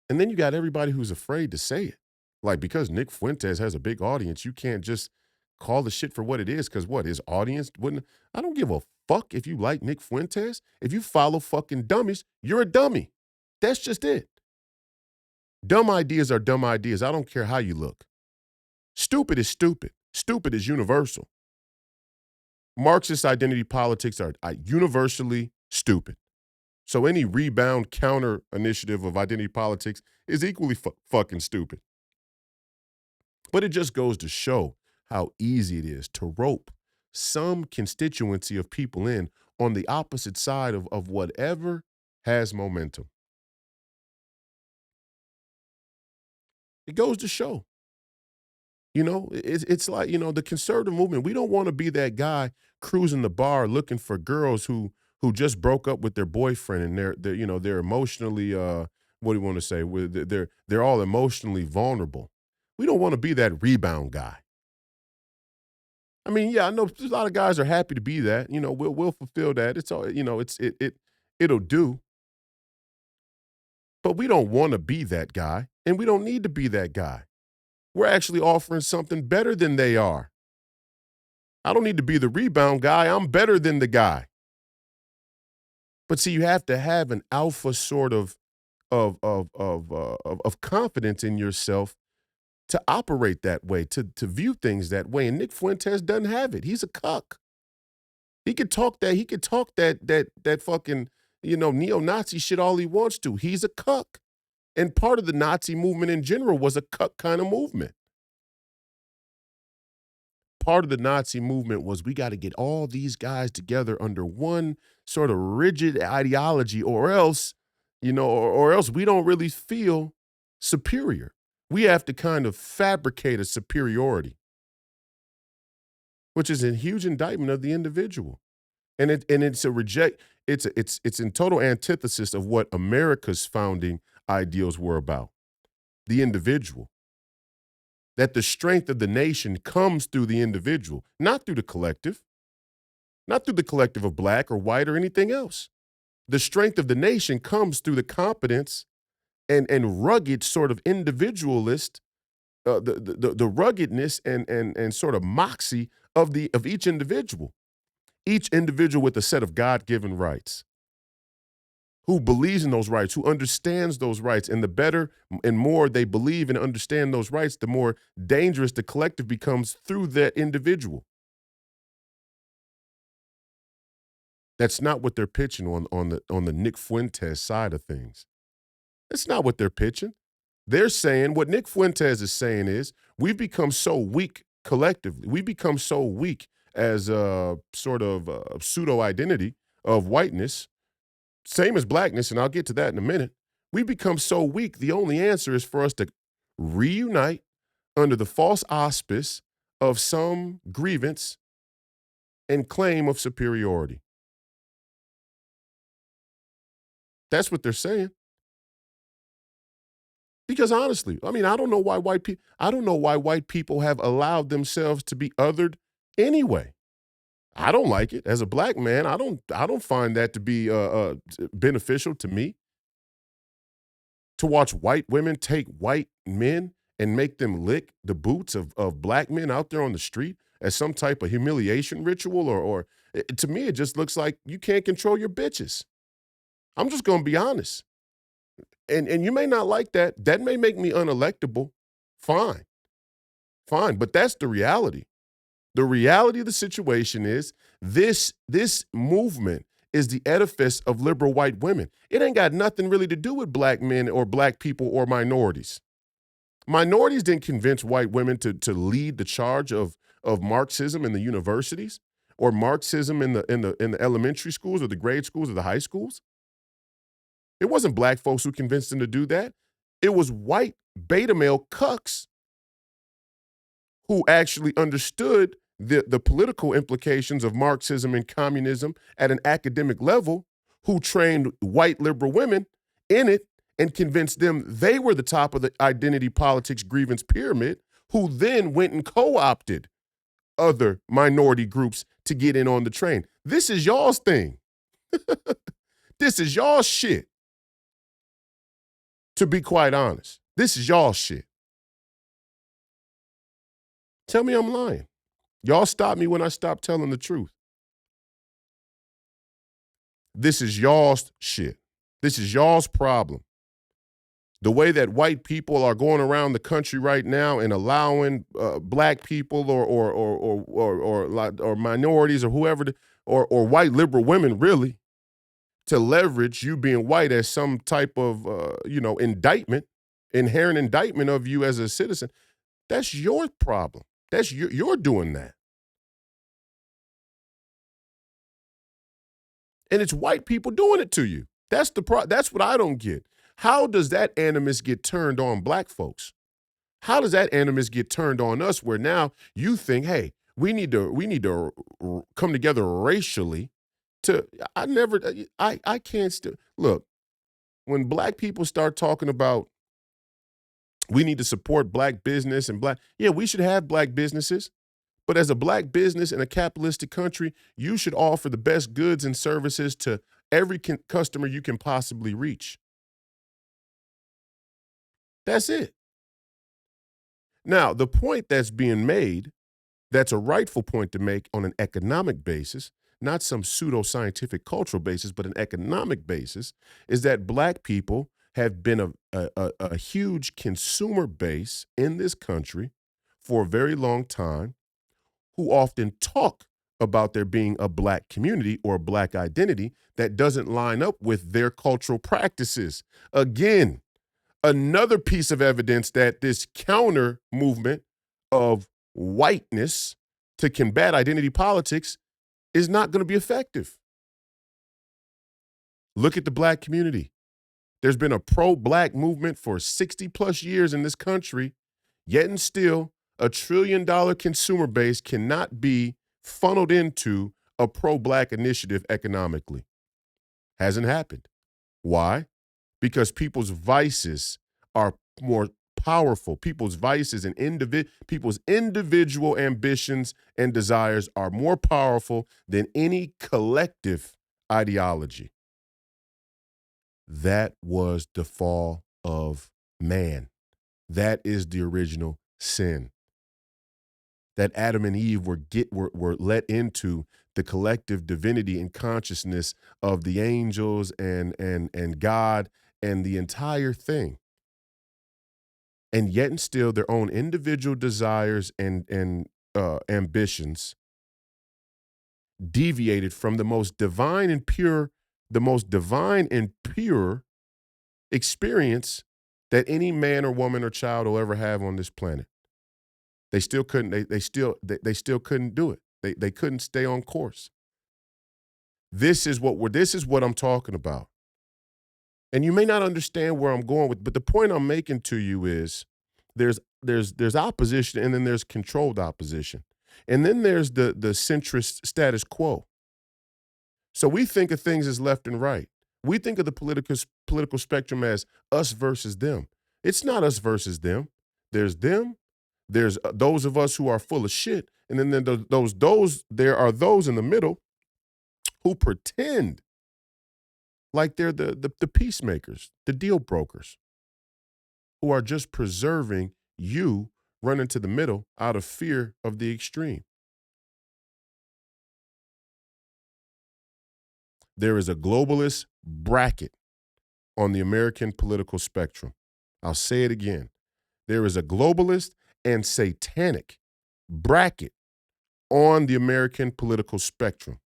And then you got everybody who's afraid to say it. Like, because Nick Fuentes has a big audience, you can't just call the shit for what it is, because what, his audience wouldn't. I don't give a fuck if you like Nick Fuentes. If you follow fucking dummies, you're a dummy. That's just it. Dumb ideas are dumb ideas. I don't care how you look. Stupid is stupid. Stupid is universal. Marxist identity politics are universally stupid. So any rebound counter initiative of identity politics is equally fucking stupid. But it just goes to show how easy it is to rope some constituency of people in on the opposite side of whatever has momentum. It goes to show. It's like, the conservative movement, we don't want to be that guy cruising the bar looking for girls who just broke up with their boyfriend and they're emotionally what do you want to say? They're all emotionally vulnerable. We don't want to be that rebound guy. I mean, yeah, I know a lot of guys are happy to be that. We'll fulfill that. It's all, it'll do. But we don't want to be that guy, and we don't need to be that guy. We're actually offering something better than they are. I don't need to be the rebound guy. I'm better than the guy. But see, you have to have an alpha sort of confidence in yourself to operate that way, to view things that way. And Nick Fuentes doesn't have it. He's a cuck. He could talk that. He could talk that fucking neo-Nazi shit all he wants to. He's a cuck. And part of the Nazi movement in general was a cuck kind of movement. Part of the Nazi movement was, we got to get all these guys together under one sort of rigid ideology, or else, or else we don't really feel superior. We have to kind of fabricate a superiority, which is a huge indictment of the individual. And it's in total antithesis of what America's founding ideals were about. The individual. That the strength of the nation comes through the individual, not through the collective. Not through the collective of black or white or anything else. The strength of the nation comes through the competence and rugged sort of individualist, the ruggedness and sort of moxie of each individual. Each individual with a set of God-given rights, who believes in those rights, who understands those rights. And the better and more they believe and understand those rights, the more dangerous the collective becomes through that individual. That's not what they're pitching on the Nick Fuentes side of things. That's not what they're pitching. They're saying, what Nick Fuentes is saying is, we've become so weak collectively. We've become so weak as a sort of pseudo-identity of whiteness, same as blackness, and I'll get to that in a minute. We become so weak, the only answer is for us to reunite under the false auspice of some grievance and claim of superiority. That's what they're saying. Because honestly, I mean, I don't know why white people have allowed themselves to be othered anyway. I don't like it. As a black man, I don't find that to be beneficial to me. To watch white women take white men and make them lick the boots of black men out there on the street as some type of humiliation ritual, or to me, it just looks like you can't control your bitches. I'm just going to be honest. And you may not like that. That may make me unelectable. Fine. Fine. But that's the reality. The reality of the situation is this movement is the edifice of liberal white women. It ain't got nothing really to do with black men or black people or minorities. Minorities didn't convince white women to lead the charge of Marxism in the universities, or Marxism in the elementary schools or the grade schools or the high schools. It wasn't black folks who convinced them to do that. It was white beta male cucks who actually understood the political implications of Marxism and communism at an academic level, who trained white liberal women in it and convinced them they were the top of the identity politics grievance pyramid, who then went and co-opted other minority groups to get in on the train. This is y'all's thing. This is y'all's shit, to be quite honest. This is y'all's shit. Tell me I'm lying. Y'all stop me when I stop telling the truth. This is y'all's shit. This is y'all's problem. The way that white people are going around the country right now and allowing black people or minorities or whoever, or white liberal women really, to leverage you being white as some type of indictment, inherent indictment of you as a citizen. That's your problem. That's you're doing that. And it's white people doing it to you. That's what I don't get. How does that animus get turned on black folks? How does that animus get turned on us where now you think, hey, we need to come together racially I can't look, when black people start talking about we need to support black business and we should have black businesses. But as a black business in a capitalistic country, you should offer the best goods and services to every customer you can possibly reach. That's it. Now, the point that's being made, that's a rightful point to make on an economic basis, not some pseudo-scientific cultural basis, but an economic basis, is that black people have been a huge consumer base in this country for a very long time, who often talk about there being a black community or a black identity that doesn't line up with their cultural practices. Again, another piece of evidence that this counter movement of whiteness to combat identity politics is not going to be effective. Look at the black community. There's been a pro-black movement for 60 plus years in this country, yet and still, $1 trillion consumer base cannot be funneled into a pro-black initiative economically. Hasn't happened. Why? Because people's vices are more powerful. People's vices and people's individual ambitions and desires are more powerful than any collective ideology. That was the fall of man. That is the original sin. That Adam and Eve were let into the collective divinity and consciousness of the angels and God and the entire thing. And yet and still their own individual desires and ambitions deviated from the most divine and pure experience that any man or woman or child will ever have on this planet. They still couldn't. They still couldn't do it. They couldn't stay on course. This is what I'm talking about. And you may not understand where I'm going with, but the point I'm making to you is there's opposition, and then there's controlled opposition, and then there's the centrist status quo. So we think of things as left and right. We think of the political spectrum as us versus them. It's not us versus them. There's them. There's those of us who are full of shit, and then there are those in the middle who pretend like they're the peacemakers, the deal brokers, who are just preserving you running to the middle out of fear of the extreme. There is a globalist bracket on the American political spectrum. I'll say it again. There is a globalist and satanic bracket on the American political spectrum.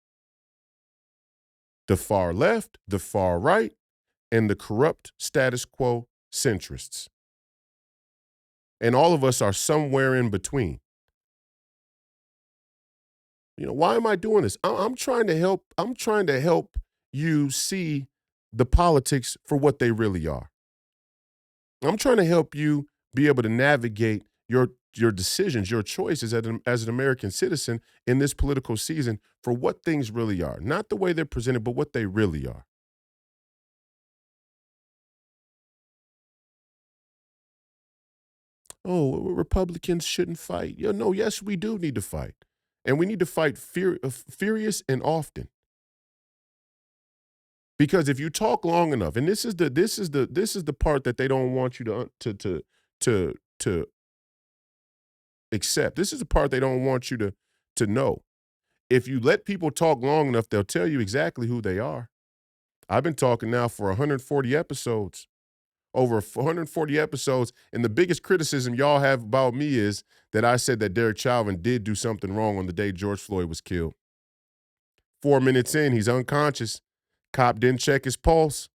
The far left, the far right, and the corrupt status quo centrists. And all of us are somewhere in between. Why am I doing this? I'm trying to help you see the politics for what they really are. I'm trying to help you be able to navigate your decisions, your choices as an American citizen in this political season for what things really are. Not the way they're presented, but what they really are. oh, Republicans shouldn't fight. No, yes, we do need to fight. And we need to fight furious and often. Because if you talk long enough, and this is the part that they don't want you to accept. This is the part they don't want you to know. If you let people talk long enough, they'll tell you exactly who they are. I've been talking now for 140 episodes, over 140 episodes, and the biggest criticism y'all have about me is that I said that Derek Chauvin did do something wrong on the day George Floyd was killed. 4 minutes in, he's unconscious. Cop didn't check his pulse.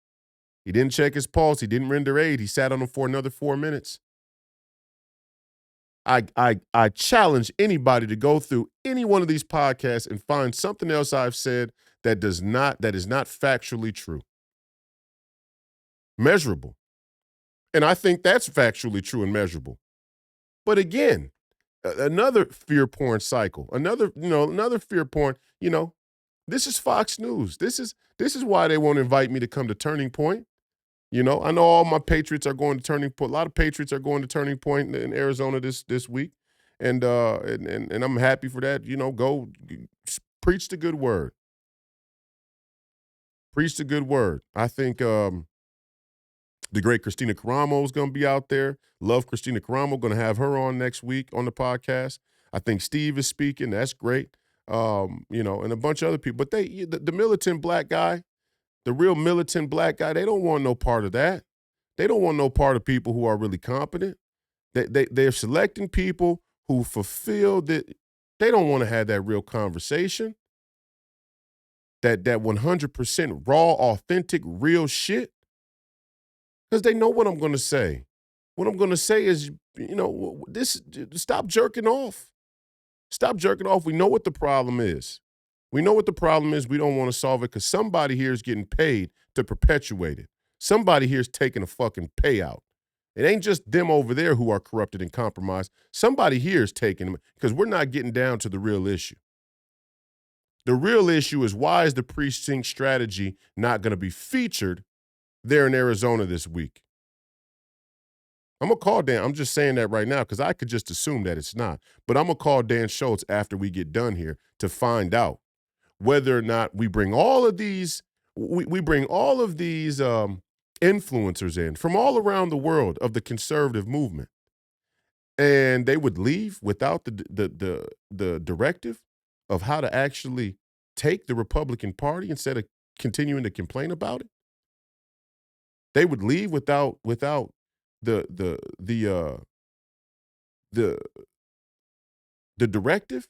He didn't check his pulse. He didn't render aid. He sat on him for another 4 minutes. I challenge anybody to go through any one of these podcasts and find something else I've said that is not factually true. Measurable. And I think that's factually true and measurable. But again, another fear porn cycle. Another fear porn, this is Fox News. This is why they won't invite me to come to Turning Point. I know all my Patriots are going to Turning Point. A lot of Patriots are going to Turning Point in Arizona this week, and I'm happy for that. Go preach the good word. Preach the good word. I think the great Christina Caramo is going to be out there. Love Christina Caramo. Going to have her on next week on the podcast. I think Steve is speaking. That's great. And a bunch of other people. But the militant black guy. The real militant black guy, they don't want no part of that. They don't want no part of people who are really competent. They're selecting people who fulfill that. They don't want to have that real conversation. That 100% raw, authentic, real shit. Because they know what I'm going to say. What I'm going to say is, stop jerking off. Stop jerking off. We know what the problem is. We know what the problem is. We don't want to solve it because somebody here is getting paid to perpetuate it. Somebody here is taking a fucking payout. It ain't just them over there who are corrupted and compromised. Somebody here is taking them because we're not getting down to the real issue. The real issue is why is the precinct strategy not going to be featured there in Arizona this week? I'm going to call Dan. I'm just saying that right now because I could just assume that it's not. But I'm going to call Dan Schultz after we get done here to find out whether or not we bring all of these, influencers in from all around the world of the conservative movement, and they would leave without the directive of how to actually take the Republican Party instead of continuing to complain about it. They would leave without the directive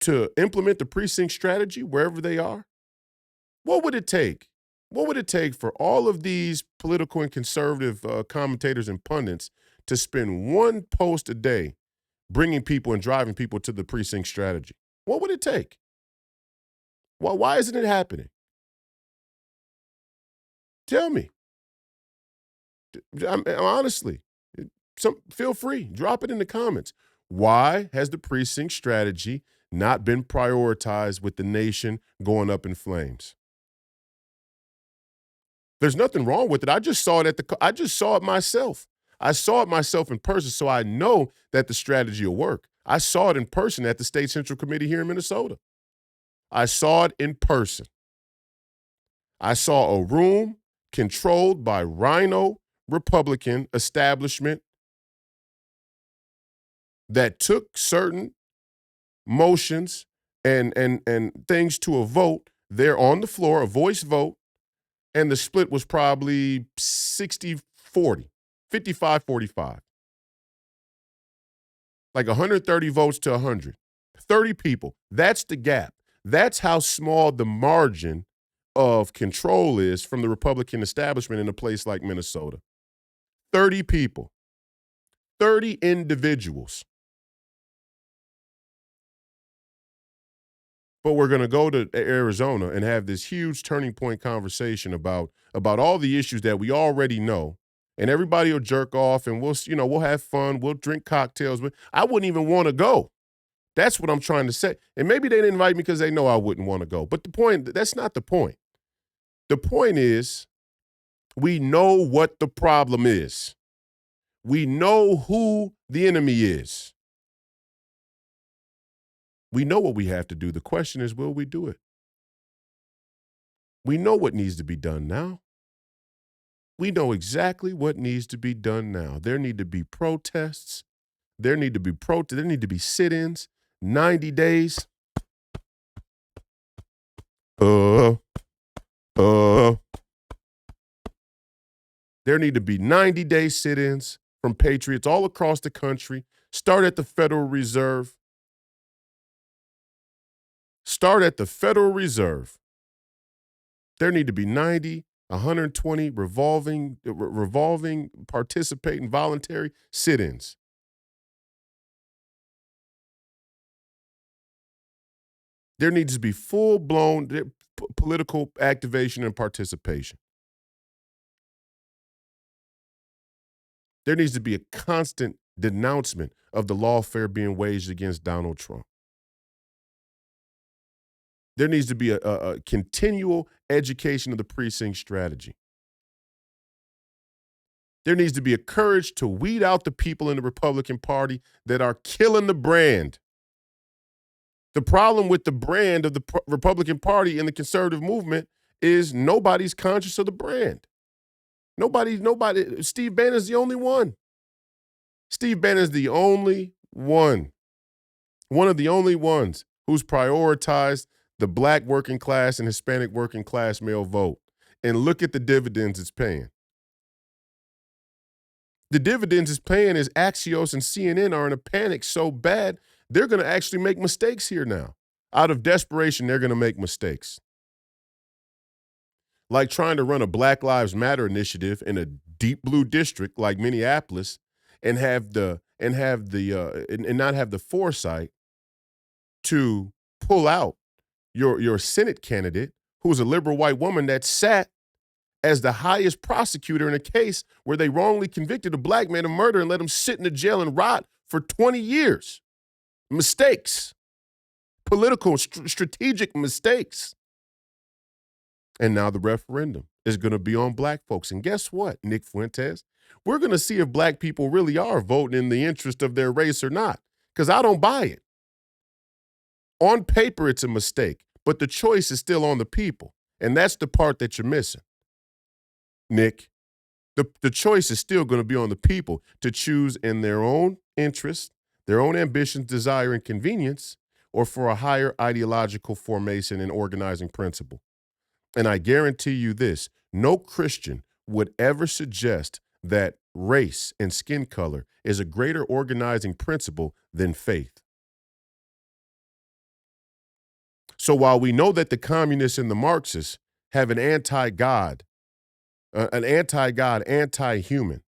to implement the precinct strategy wherever they are. What would it take? What would it take for all of these political and conservative commentators and pundits to spend one post a day bringing people and driving people to the precinct strategy? What would it take? Why isn't it happening? Tell me. Honestly, feel free. Drop it in the comments. Why has the precinct strategy not been prioritized with the nation going up in flames? There's nothing wrong with it. I just saw it myself. I saw it myself in person, so I know that the strategy will work. I saw it in person at the State Central Committee here in Minnesota. I saw it in person. I saw a room controlled by Rhino Republican establishment that took certain motions and things to a vote there on the floor, a voice vote, and the split was probably 60-40, 55-45. Like 130 votes to 100. 30 people. That's the gap. That's how small the margin of control is from the Republican establishment in a place like Minnesota. 30 people. 30 individuals. But we're going to go to Arizona and have this huge turning point conversation about all the issues that we already know. And everybody will jerk off and we'll have fun. We'll drink cocktails. But I wouldn't even want to go. That's what I'm trying to say. And maybe they didn't invite me because they know I wouldn't want to go. But that's not the point. The point is we know what the problem is. We know who the enemy is. We know what we have to do. The question is, will we do it? We know what needs to be done now. We know exactly what needs to be done now. There need to be protests. There need to be There need to be sit-ins. 90 days. Uh, uh. There need to be 90-day sit-ins from patriots all across the country. Start at the Federal Reserve. Start at the Federal Reserve. There need to be 90, 120 revolving, participating, voluntary sit-ins. There needs to be full-blown political activation and participation. There needs to be a constant denouncement of the lawfare being waged against Donald Trump. There needs to be a continual education of the precinct strategy. There needs to be a courage to weed out the people in the Republican Party that are killing the brand. The problem with the brand of the Republican Party and the conservative movement is nobody's conscious of the brand. Nobody, Steve Bannon's the only one. Steve Bannon's the only one of the only ones who's prioritized the black working class and Hispanic working class male vote. And look at the dividends it's paying. The dividends it's paying is Axios and CNN are in a panic so bad, they're going to actually make mistakes here now. Out of desperation, they're going to make mistakes. Like trying to run a Black Lives Matter initiative in a deep blue district like Minneapolis and not have the foresight to pull out your Senate candidate, who's a liberal white woman that sat as the highest prosecutor in a case where they wrongly convicted a black man of murder and let him sit in the jail and rot for 20 years. Mistakes. Political, strategic mistakes. And now the referendum is going to be on black folks. And guess what, Nick Fuentes? We're going to see if black people really are voting in the interest of their race or not, because I don't buy it. On paper, it's a mistake, but the choice is still on the people. And that's the part that you're missing, Nick. The choice is still going to be on the people to choose in their own interest, their own ambitions, desire, and convenience, or for a higher ideological formation and organizing principle. And I guarantee you this, no Christian would ever suggest that race and skin color is a greater organizing principle than faith. So while we know that the communists and the Marxists have an anti-God, anti-human,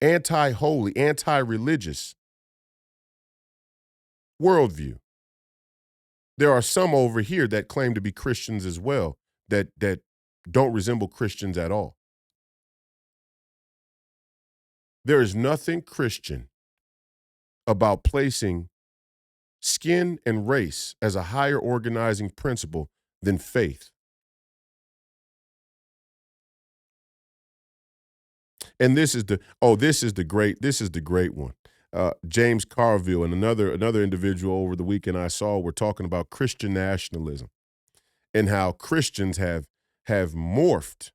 anti-holy, anti-religious worldview, there are some over here that claim to be Christians as well that don't resemble Christians at all. There is nothing Christian about placing skin and race as a higher organizing principle than faith. And this is the great one. James Carville and another individual over the weekend I saw were talking about Christian nationalism and how Christians have morphed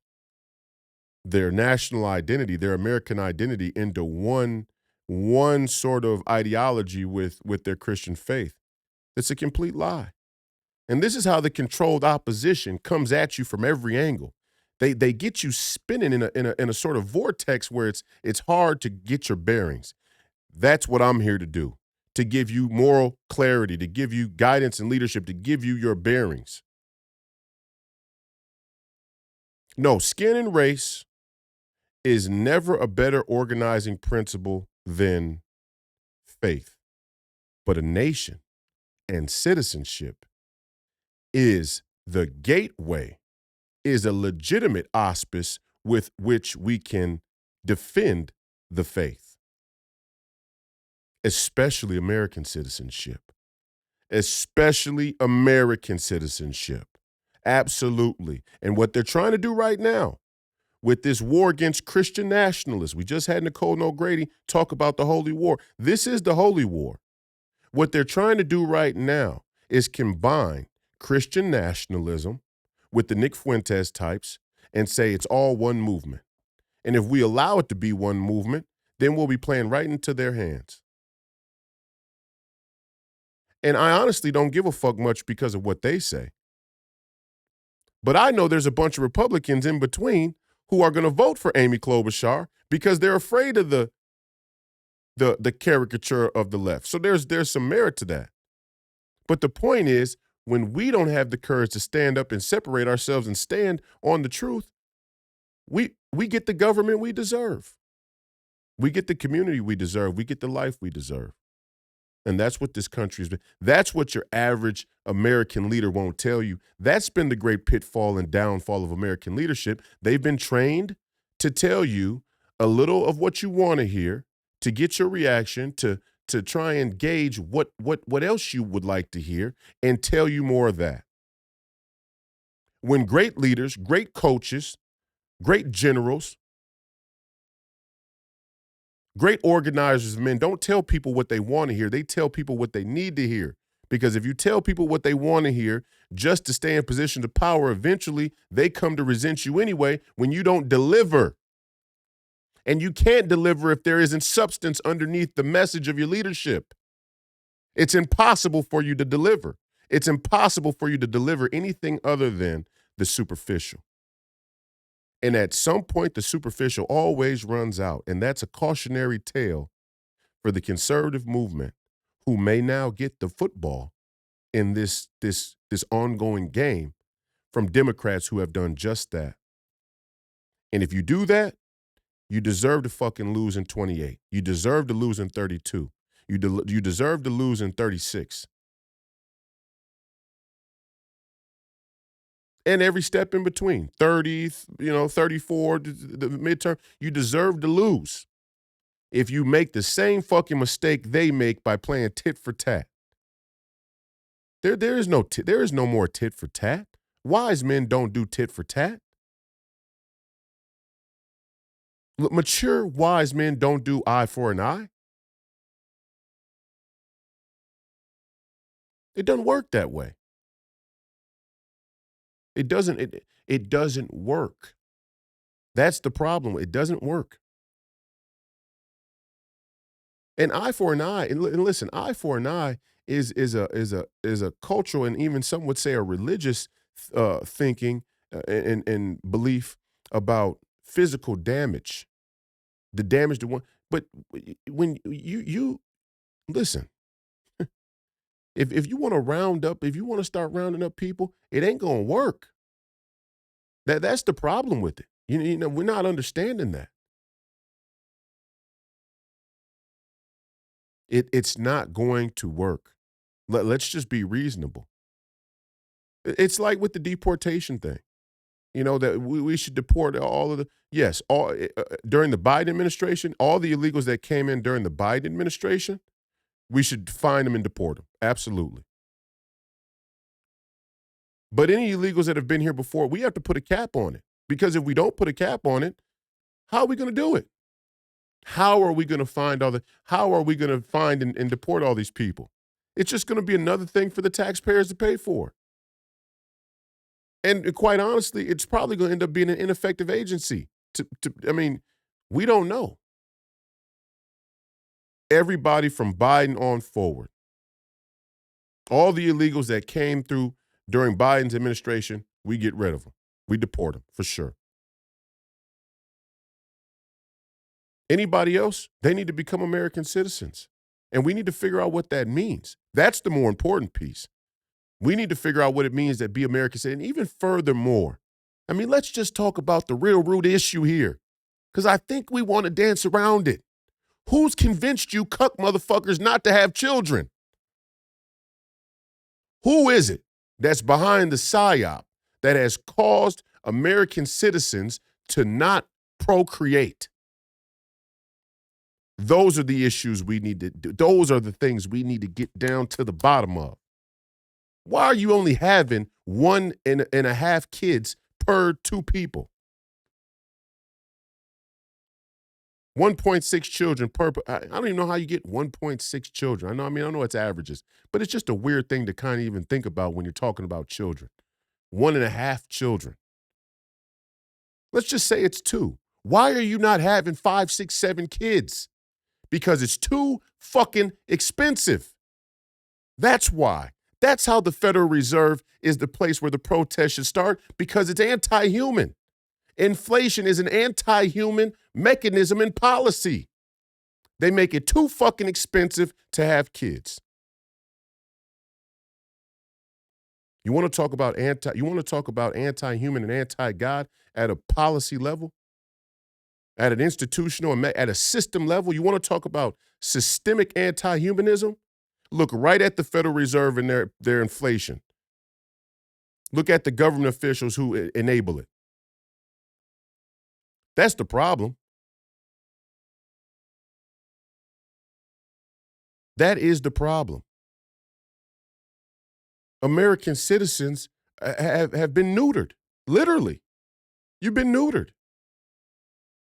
their national identity, their American identity, into one sort of ideology with their Christian faith. It's a complete lie. And this is how the controlled opposition comes at you from every angle. They get you spinning in a sort of vortex where it's hard to get your bearings. That's what I'm here to do, to give you moral clarity, to give you guidance and leadership, to give you your bearings. No, skin and race is never a better organizing principle than faith. But a nation and citizenship is the gateway, is a legitimate auspice with which we can defend the faith, especially American citizenship. Especially American citizenship. Absolutely. And what they're trying to do right now, with this war against Christian nationalists. We just had Nicole O'Grady talk about the holy war. This is the holy war. What they're trying to do right now is combine Christian nationalism with the Nick Fuentes types and say it's all one movement. And if we allow it to be one movement, then we'll be playing right into their hands. And I honestly don't give a fuck much because of what they say. But I know there's a bunch of Republicans in between who are going to vote for Amy Klobuchar because they're afraid of the caricature of the left. So there's some merit to that. But the point is, when we don't have the courage to stand up and separate ourselves and stand on the truth, we get the government we deserve. We get the community we deserve. We get the life we deserve. And that's what this country's been. That's what your average American leader won't tell you. That's been the great pitfall and downfall of American leadership. They've been trained to tell you a little of what you want to hear, to get your reaction, to try and gauge what else you would like to hear, and tell you more of that. When great leaders, great coaches, great generals, great organizers of men don't tell people what they want to hear. They tell people what they need to hear. Because if you tell people what they want to hear just to stay in position of power, eventually they come to resent you anyway when you don't deliver. And you can't deliver if there isn't substance underneath the message of your leadership. It's impossible for you to deliver. It's impossible for you to deliver anything other than the superficial. And at some point, the superficial always runs out. And that's a cautionary tale for the conservative movement who may now get the football in this ongoing game from Democrats who have done just that. And if you do that, you deserve to fucking lose in 28. You deserve to lose in 32. You deserve to lose in 36. And every step in between, 30, 34, the midterm, you deserve to lose if you make the same fucking mistake they make by playing tit for tat. There is no more tit for tat. Wise men don't do tit for tat. Mature wise men don't do eye for an eye. It doesn't work that way. It doesn't work. That's the problem. It doesn't work. An eye for an eye, and listen, eye for an eye is a cultural and even some would say a religious thinking and belief about physical damage, the damage to one. But when you listen, if you want to start rounding up people, it ain't gonna work. That's the problem with it. You know, we're not understanding that. It's not going to work. Let's just be reasonable. It's like with the deportation thing. You know, that we should deport all of the, yes, during the Biden administration, all the illegals that came in during the Biden administration, we should find them and deport them. Absolutely. But any illegals that have been here before, we have to put a cap on it. Because if we don't put a cap on it, how are we going to do it? How are we going to find and deport all these people? It's just going to be another thing for the taxpayers to pay for. And quite honestly, it's probably going to end up being an ineffective agency. We don't know. Everybody from Biden on forward, all the illegals that came through during Biden's administration, we get rid of them. We deport them for sure. Anybody else, they need to become American citizens. And we need to figure out what that means. That's the more important piece. We need to figure out what it means to be American citizens. And even furthermore, let's just talk about the real root issue here. Because I think we want to dance around it. Who's convinced you cuck motherfuckers not to have children? Who is it that's behind the psyop that has caused American citizens to not procreate? Those are the issues we need to do. Those are the things we need to get down to the bottom of. Why are you only having 1.5 kids per 2 people? 1.6 children per. I don't even know how you get 1.6 children. I know it's averages, but it's just a weird thing to kind of even think about when you're talking about children. 1.5 children. Let's just say it's 2. Why are you not having 5, 6, 7 kids? Because it's too fucking expensive. That's why. That's how the Federal Reserve is the place where the protest should start, because it's anti-human. Inflation is an anti-human mechanism in policy. They make it too fucking expensive to have kids. You want to talk about anti-human and anti-God at a policy level, at an institutional and at a system level? You want to talk about systemic anti-humanism? Look right at the Federal Reserve and their inflation. Look at the government officials who enable it. That's the problem. That is the problem. American citizens have been neutered. Literally. You've been neutered.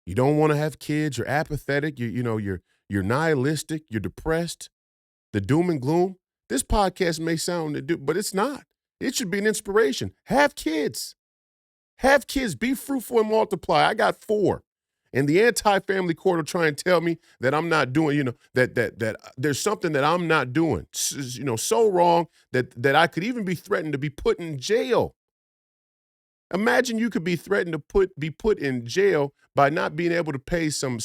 You don't want to have kids. You're apathetic. You're nihilistic. You're depressed. The doom and gloom. This podcast may sound, but it's not. It should be an inspiration. Have kids. Have kids. Be fruitful and multiply. I got 4. And the anti-family court will try and tell me that I'm not doing, that there's something that I'm not doing, so wrong that I could even be threatened to be put in jail. Imagine you could be threatened to be put in jail by not being able to pay some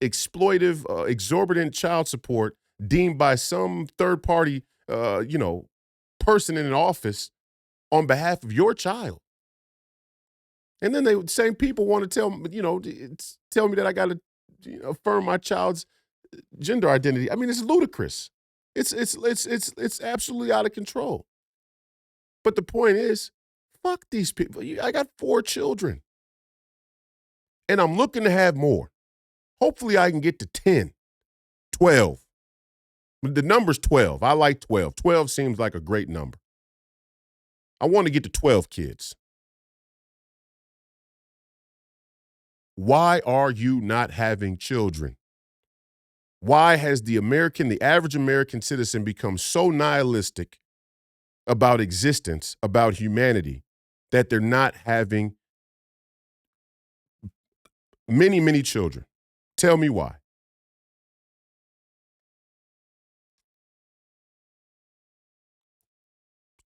exploitive, exorbitant child support deemed by some third party, person in an office on behalf of your child. And then the same people want to tell me that I got to affirm my child's gender identity. I mean, it's ludicrous. It's absolutely out of control. But the point is, fuck these people. I got 4 children. And I'm looking to have more. Hopefully I can get to 10, 12. The number's 12. I like 12. 12 seems like a great number. I want to get to 12 kids. Why are you not having children? Why has the average American citizen become so nihilistic about existence, about humanity, that they're not having many, many children? Tell me why.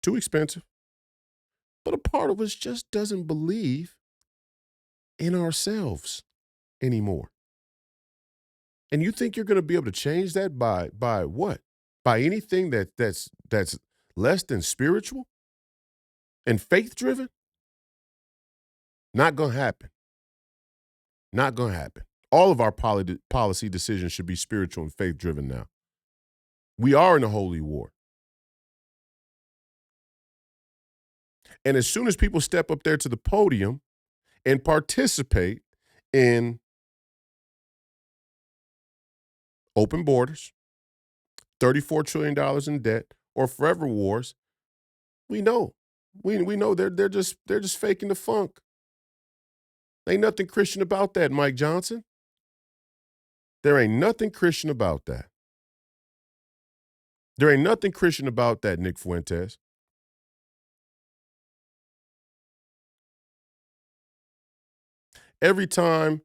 Too expensive. But a part of us just doesn't believe in ourselves anymore. And you think you're going to be able to change that by what? By anything that's less than spiritual and faith driven? Not going to happen. Not going to happen. All of our policy decisions should be spiritual and faith driven now. We are in a holy war. And as soon as people step up there to the podium and participate in open borders, $34 trillion in debt, or forever wars, we know. We know they're just faking the funk. Ain't nothing Christian about that, Mike Johnson. There ain't nothing Christian about that. There ain't nothing Christian about that, Nick Fuentes. Every time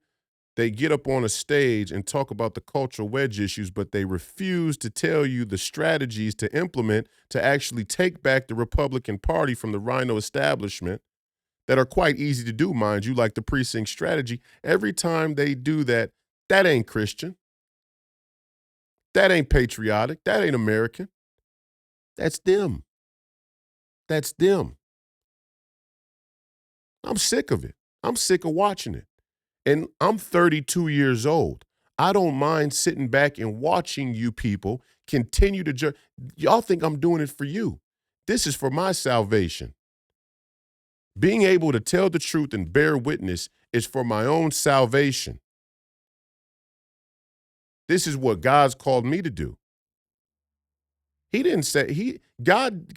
they get up on a stage and talk about the cultural wedge issues, but they refuse to tell you the strategies to implement to actually take back the Republican Party from the rhino establishment that are quite easy to do, mind you, like the precinct strategy. Every time they do that, that ain't Christian. That ain't patriotic. That ain't American. That's them. That's them. I'm sick of it. I'm sick of watching it. And I'm 32 years old. I don't mind sitting back and watching you people continue to judge. Y'all think I'm doing it for you. This is for my salvation. Being able to tell the truth and bear witness is for my own salvation. This is what God's called me to do. He didn't say, God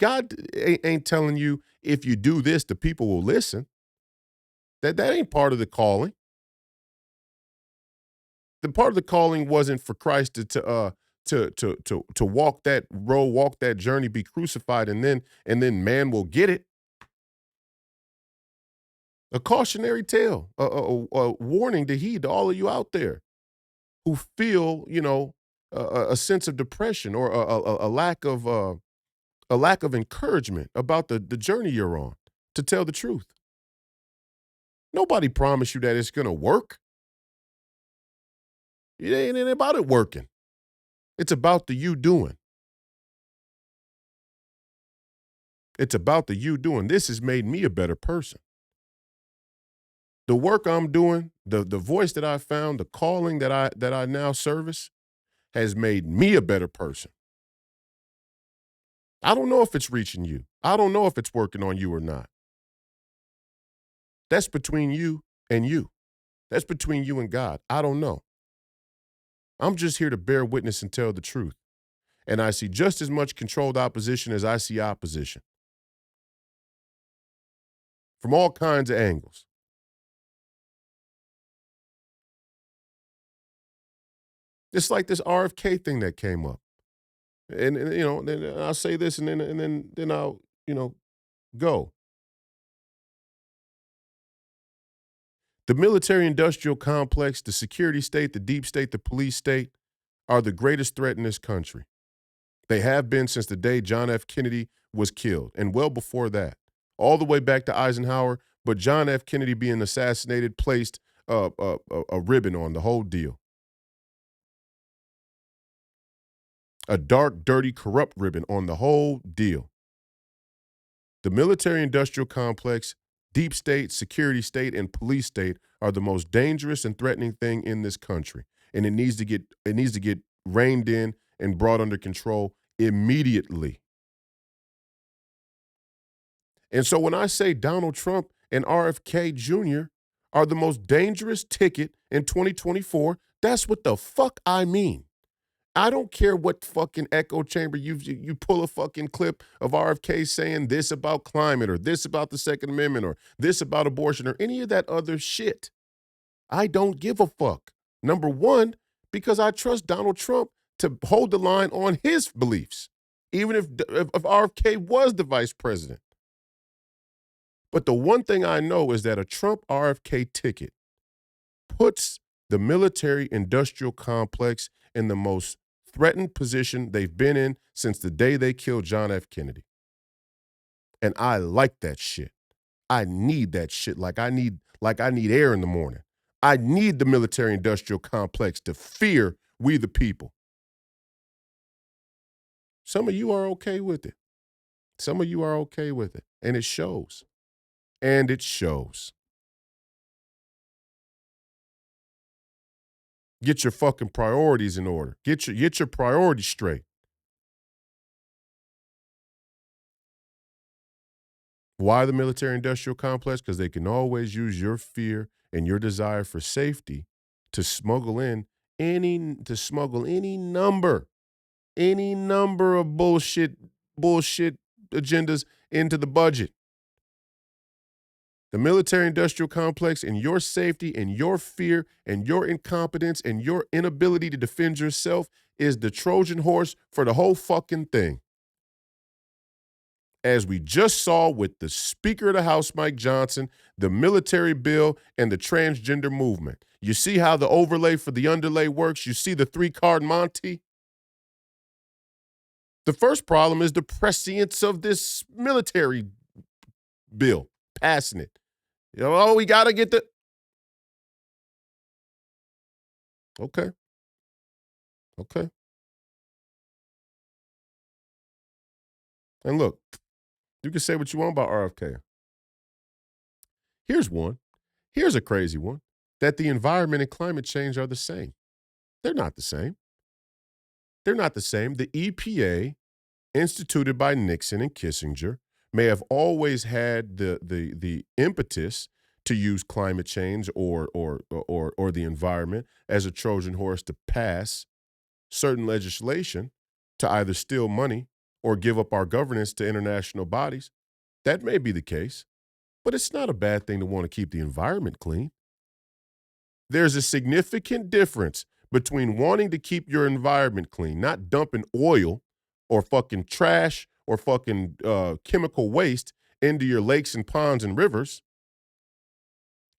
ain't telling you if you do this, the people will listen. That ain't part of the calling. The part of the calling wasn't for Christ to walk that road, walk that journey, be crucified, and then man will get it. A cautionary tale, a warning to heed to all of you out there who feel, a sense of depression or a lack of encouragement about the journey you're on. To tell the truth, nobody promised you that it's gonna work. It ain't about it working. It's about the you doing. It's about the you doing. This has made me a better person. The work I'm doing, the voice that I found, the calling that I now service has made me a better person. I don't know if it's reaching you. I don't know if it's working on you or not. That's between you and you. That's between you and God. I don't know. I'm just here to bear witness and tell the truth. And I see just as much controlled opposition as I see opposition from all kinds of angles. It's like this RFK thing that came up. And then I'll say this and then I'll, go. The military industrial complex, the security state, the deep state, the police state are the greatest threat in this country. They have been since the day John F. Kennedy was killed, and well before that, all the way back to Eisenhower. But John F. Kennedy being assassinated placed a ribbon on the whole deal. A dark, dirty, corrupt ribbon on the whole deal. The military industrial complex, deep state, security state, and police state are the most dangerous and threatening thing in this country. And it needs to get reined in and brought under control immediately. And so when I say Donald Trump and RFK Jr. are the most dangerous ticket in 2024, that's what the fuck I mean. I don't care what fucking echo chamber you pull a fucking clip of RFK saying this about climate or this about the Second Amendment or this about abortion or any of that other shit. I don't give a fuck. Number one, because I trust Donald Trump to hold the line on his beliefs, even if RFK was the vice president. But the one thing I know is that a Trump RFK ticket puts the military industrial complex in the most threatened position they've been in since the day they killed John F. Kennedy. And I like that shit. I need that shit like I need air in the morning. I need the military industrial complex to fear we the people. Some of you are okay with it. Some of you are okay with it. And it shows. And it shows. Get your fucking priorities in order. Get your priorities straight. Why the military industrial complex? Because they can always use your fear and your desire for safety to smuggle any number of bullshit agendas into the budget. The military industrial complex and your safety and your fear and your incompetence and your inability to defend yourself is the Trojan horse for the whole fucking thing. As we just saw with the Speaker of the House, Mike Johnson, the military bill, and the transgender movement. You see how the overlay for the underlay works? You see the three-card Monty? The first problem is the prescience of this military bill, passing it. We got to get the... Okay. And look, you can say what you want about RFK. Here's one. Here's a crazy one. That the environment and climate change are the same. They're not the same. They're not the same. The EPA, instituted by Nixon and Kissinger, may have always had the impetus to use climate change or the environment as a Trojan horse to pass certain legislation to either steal money or give up our governance to international bodies. That may be the case, but it's not a bad thing to want to keep the environment clean. There's a significant difference between wanting to keep your environment clean, not dumping oil or fucking trash or fucking chemical waste into your lakes and ponds and rivers,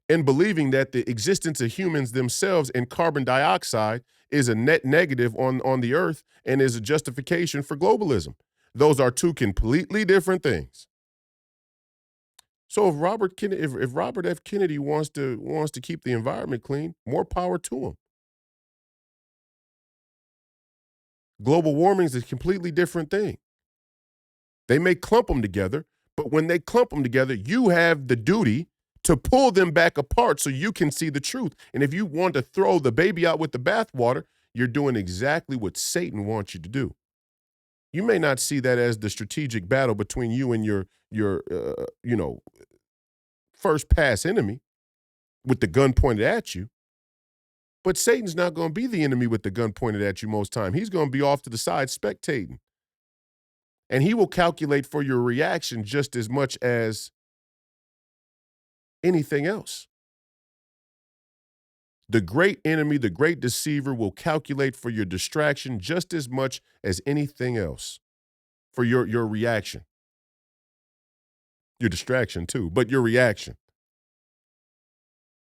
and believing that the existence of humans themselves and carbon dioxide is a net negative on the earth and is a justification for globalism. Those are two completely different things. So if Robert F. Kennedy wants to keep the environment clean, more power to him. Global warming is a completely different thing. They may clump them together, but when they clump them together, you have the duty to pull them back apart so you can see the truth. And if you want to throw the baby out with the bathwater, you're doing exactly what Satan wants you to do. You may not see that as the strategic battle between you and your first pass enemy with the gun pointed at you. But Satan's not going to be the enemy with the gun pointed at you most time. He's going to be off to the side spectating. And he will calculate for your reaction just as much as anything else. The great enemy, the great deceiver will calculate for your distraction just as much as anything else. For your reaction. Your distraction too, but your reaction.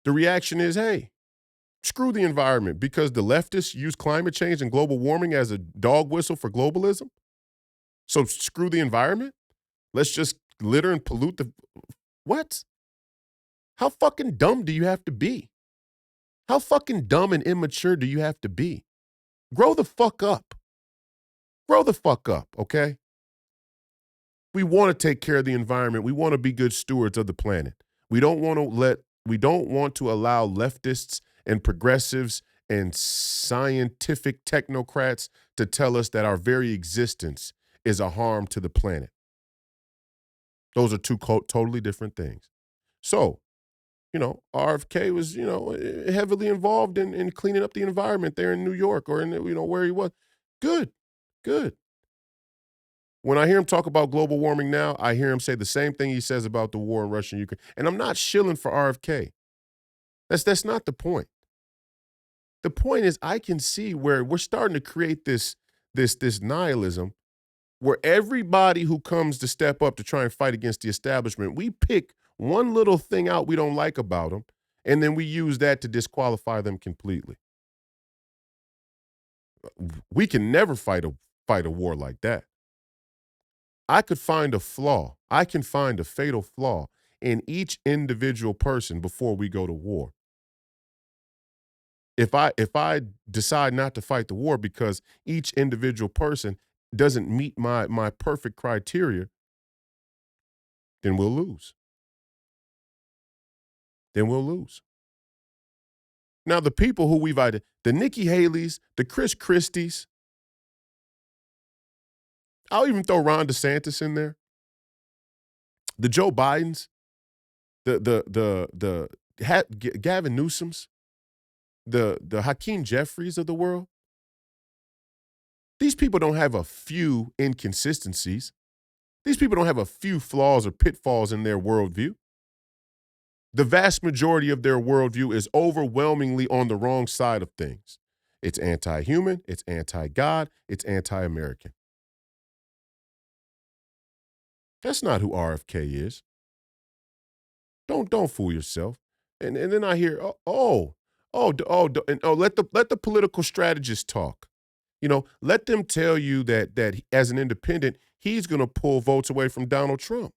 The reaction is, hey, screw the environment because the leftists use climate change and global warming as a dog whistle for globalism. So screw the environment? Let's just litter and pollute the... What? How fucking dumb do you have to be? How fucking dumb and immature do you have to be? Grow the fuck up. Grow the fuck up, okay? We want to take care of the environment. We want to be good stewards of the planet. We don't want to allow leftists and progressives and scientific technocrats to tell us that our very existence is a harm to the planet. Those are two totally different things. So, RFK was, heavily involved in cleaning up the environment there in New York or in, where he was. Good. When I hear him talk about global warming now, I hear him say the same thing he says about the war in Russia and Ukraine. And I'm not shilling for RFK. That's not the point. The point is I can see where we're starting to create this nihilism where everybody who comes to step up to try and fight against the establishment, we pick one little thing out we don't like about them, and then we use that to disqualify them completely. We can never fight a war like that. I could find a flaw. I can find a fatal flaw in each individual person before we go to war. If I decide not to fight the war because each individual person doesn't meet my perfect criteria, then we'll lose. Now, the people who we've the Nikki Haley's, the Chris Christie's, I'll even throw Ron DeSantis in there, the Joe Bidens, the Gavin Newsoms, the Hakeem Jeffries of the world. These people don't have a few inconsistencies. These people don't have a few flaws or pitfalls in their worldview. The vast majority of their worldview is overwhelmingly on the wrong side of things. It's anti-human, it's anti-God, it's anti-American. That's not who RFK is. Don't fool yourself. And then I hear, let the political strategists talk. Let them tell you that as an independent, he's going to pull votes away from Donald Trump.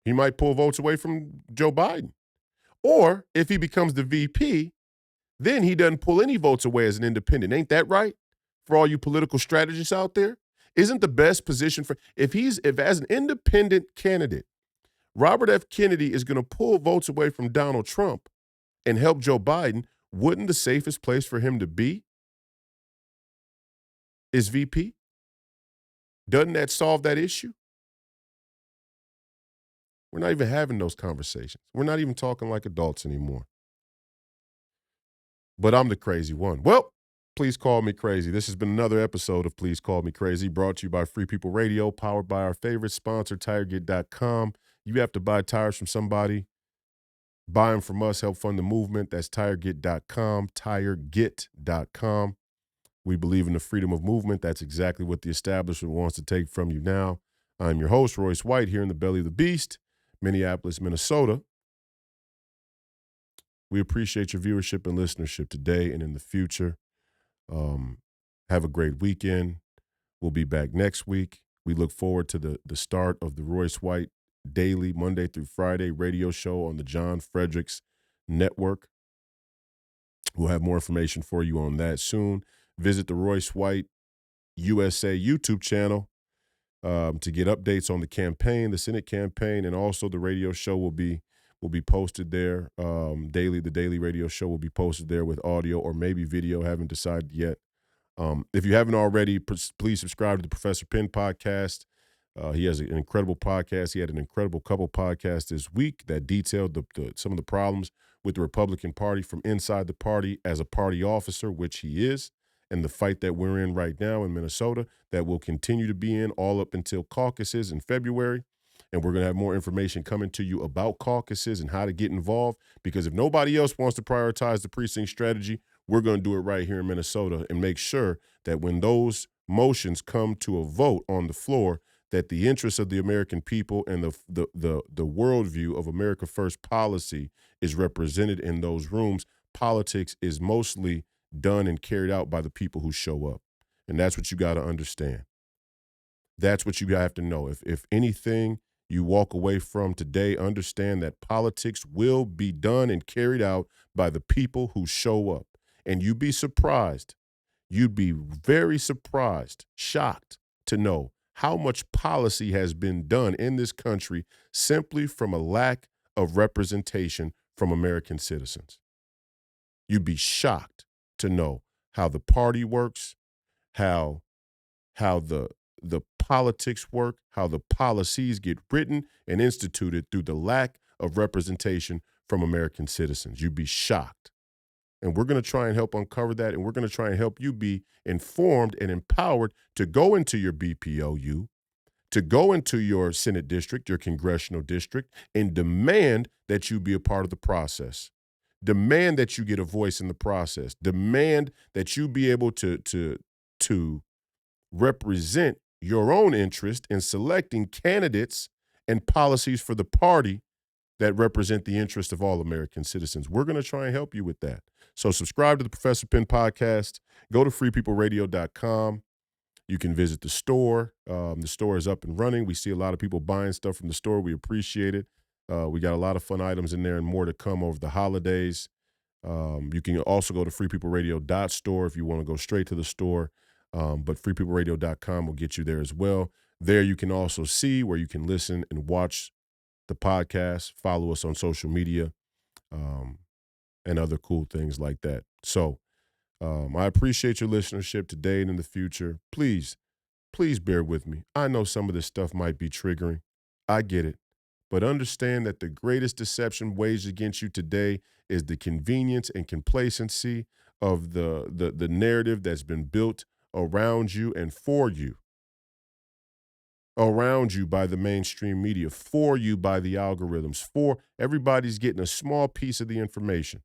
He might pull votes away from Joe Biden. Or if he becomes the VP, then he doesn't pull any votes away as an independent. Ain't that right? For all you political strategists out there? Isn't the best position if as an independent candidate, Robert F. Kennedy is going to pull votes away from Donald Trump and help Joe Biden, wouldn't the safest place for him to be is VP? Doesn't that solve that issue? We're not even having those conversations. We're not even talking like adults anymore. But I'm the crazy one. Well, please call me crazy. This has been another episode of Please Call Me Crazy, brought to you by Free People Radio, powered by our favorite sponsor, TireGet.com. You have to buy tires from somebody Buy them from us, help fund the movement. That's tireget.com, tireget.com. We believe in the freedom of movement. That's exactly what the establishment wants to take from you now. I'm your host, Royce White, here in the belly of the beast, Minneapolis, Minnesota. We appreciate your viewership and listenership today and in the future. Um, have a great weekend. We'll be back next week. We look forward to the start of the Royce White daily, Monday through Friday radio show on the John Fredericks Network. We'll have more information for you on that soon. Visit the Royce White USA YouTube channel to get updates on the campaign, the Senate campaign, and also the radio show will be posted there daily. The daily radio show will be posted there with audio or maybe video. Haven't decided yet. If you haven't already, please subscribe to the Professor Penn podcast. He has an incredible podcast. He had an incredible couple podcasts this week that detailed some of the problems with the Republican Party from inside the party as a party officer, which he is, and the fight that we're in right now in Minnesota that we'll continue to be in all up until caucuses in February. And we're going to have more information coming to you about caucuses and how to get involved, because if nobody else wants to prioritize the precinct strategy, we're going to do it right here in Minnesota and make sure that when those motions come to a vote on the floor, that the interests of the American people and the worldview of America First policy is represented in those rooms. Politics is mostly done and carried out by the people who show up. And that's what you got to understand. That's what you have to know. If anything you walk away from today, understand that politics will be done and carried out by the people who show up. And you'd be surprised. You'd be very surprised, shocked to know how much policy has been done in this country simply from a lack of representation from American citizens. You'd be shocked to know how the party works, how the politics work, how the policies get written and instituted through the lack of representation from American citizens. You'd be shocked. And we're going to try and help uncover that, and we're going to try and help you be informed and empowered to go into your BPOU, to go into your Senate district, your congressional district, and demand that you be a part of the process. Demand that you get a voice in the process. Demand that you be able to represent your own interest in selecting candidates and policies for the party that represent the interest of all American citizens. We're going to try and help you with that. So subscribe to the Professor Penn podcast. Go to freepeopleradio.com. You can visit the store. The store is up and running. We see a lot of people buying stuff from the store. We appreciate it. We got a lot of fun items in there and more to come over the holidays. You can also go to freepeopleradio.store if you want to go straight to the store. But freepeopleradio.com will get you there as well. There you can also see where you can listen and watch the podcast, follow us on social media, and other cool things like that. So I appreciate your listenership today and in the future. Please bear with me. I know some of this stuff might be triggering. I get it. But understand that the greatest deception waged against you today is the convenience and complacency of the narrative that's been built around you and for you. Around you by the mainstream media, for you by the algorithms, for everybody's getting a small piece of the information.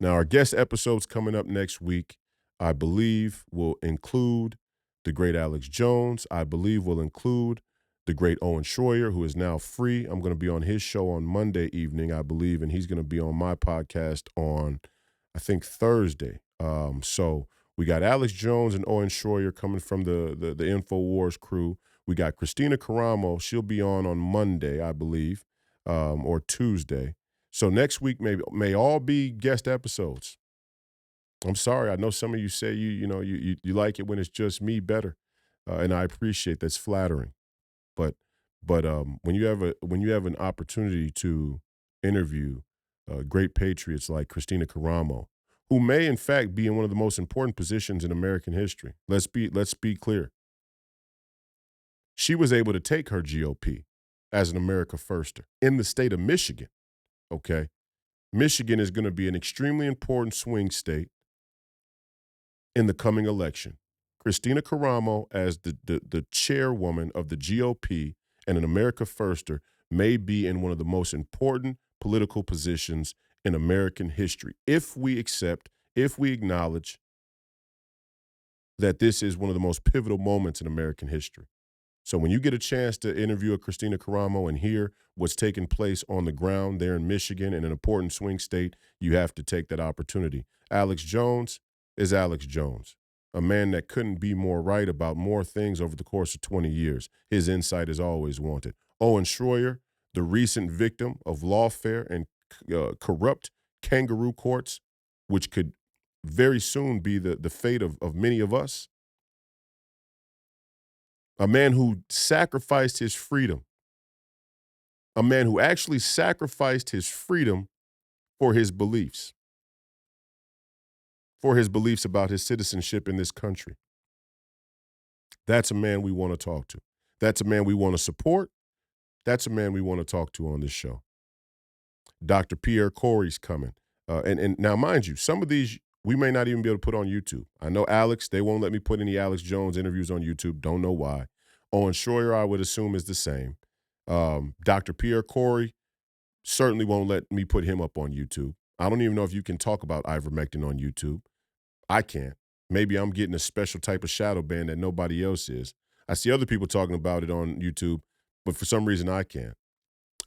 Now, our guest episodes coming up next week, I believe, will include the great Alex Jones. I believe will include the great Owen Schroyer, who is now free. I'm going to be on his show on Monday evening, I believe, and he's going to be on my podcast on, I think, Thursday. So we got Alex Jones and Owen Schroyer coming from the InfoWars crew. We got Christina Caramo. She'll be on Monday, I believe, or Tuesday. So next week may all be guest episodes. I'm sorry. I know some of you say you like it when it's just me better, and I appreciate that's flattering. But when you have an opportunity to interview great patriots like Christina Caramo, who may in fact be in one of the most important positions in American history. Let's be clear. She was able to take her GOP as an America Firster in the state of Michigan. Okay. Michigan is going to be an extremely important swing state in the coming election. Christina Caramo, as the chairwoman of the GOP and an America Firster, may be in one of the most important political positions in American history. If we acknowledge that this is one of the most pivotal moments in American history. So when you get a chance to interview a Christina Caramo and hear what's taking place on the ground there in Michigan in an important swing state, you have to take that opportunity. Alex Jones is Alex Jones, a man that couldn't be more right about more things over the course of 20 years. His insight is always wanted. Owen Schroyer, the recent victim of lawfare and corrupt kangaroo courts, which could very soon be the fate of many of us. A man who sacrificed his freedom, a man who actually sacrificed his freedom for his beliefs about his citizenship in this country. That's a man we want to talk to. That's a man we want to support. That's a man we want to talk to on this show. Dr. Pierre Corey's coming. And now, mind you, some of these we may not even be able to put on YouTube. I know Alex, they won't let me put any Alex Jones interviews on YouTube. Don't know why. Owen Schroyer, I would assume, is the same. Dr. Pierre Corey certainly won't let me put him up on YouTube. I don't even know if you can talk about ivermectin on YouTube. I can't. Maybe I'm getting a special type of shadow ban that nobody else is. I see other people talking about it on YouTube, but for some reason I can't.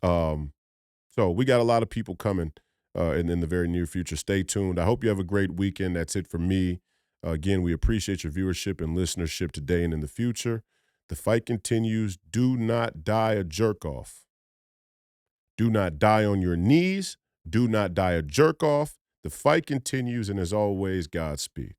So we got a lot of people coming in the very near future. Stay tuned. I hope you have a great weekend. That's it for me. Again, we appreciate your viewership and listenership today and in the future. The fight continues. Do not die a jerk off. Do not die on your knees. Do not die a jerk off. The fight continues, and as always, Godspeed.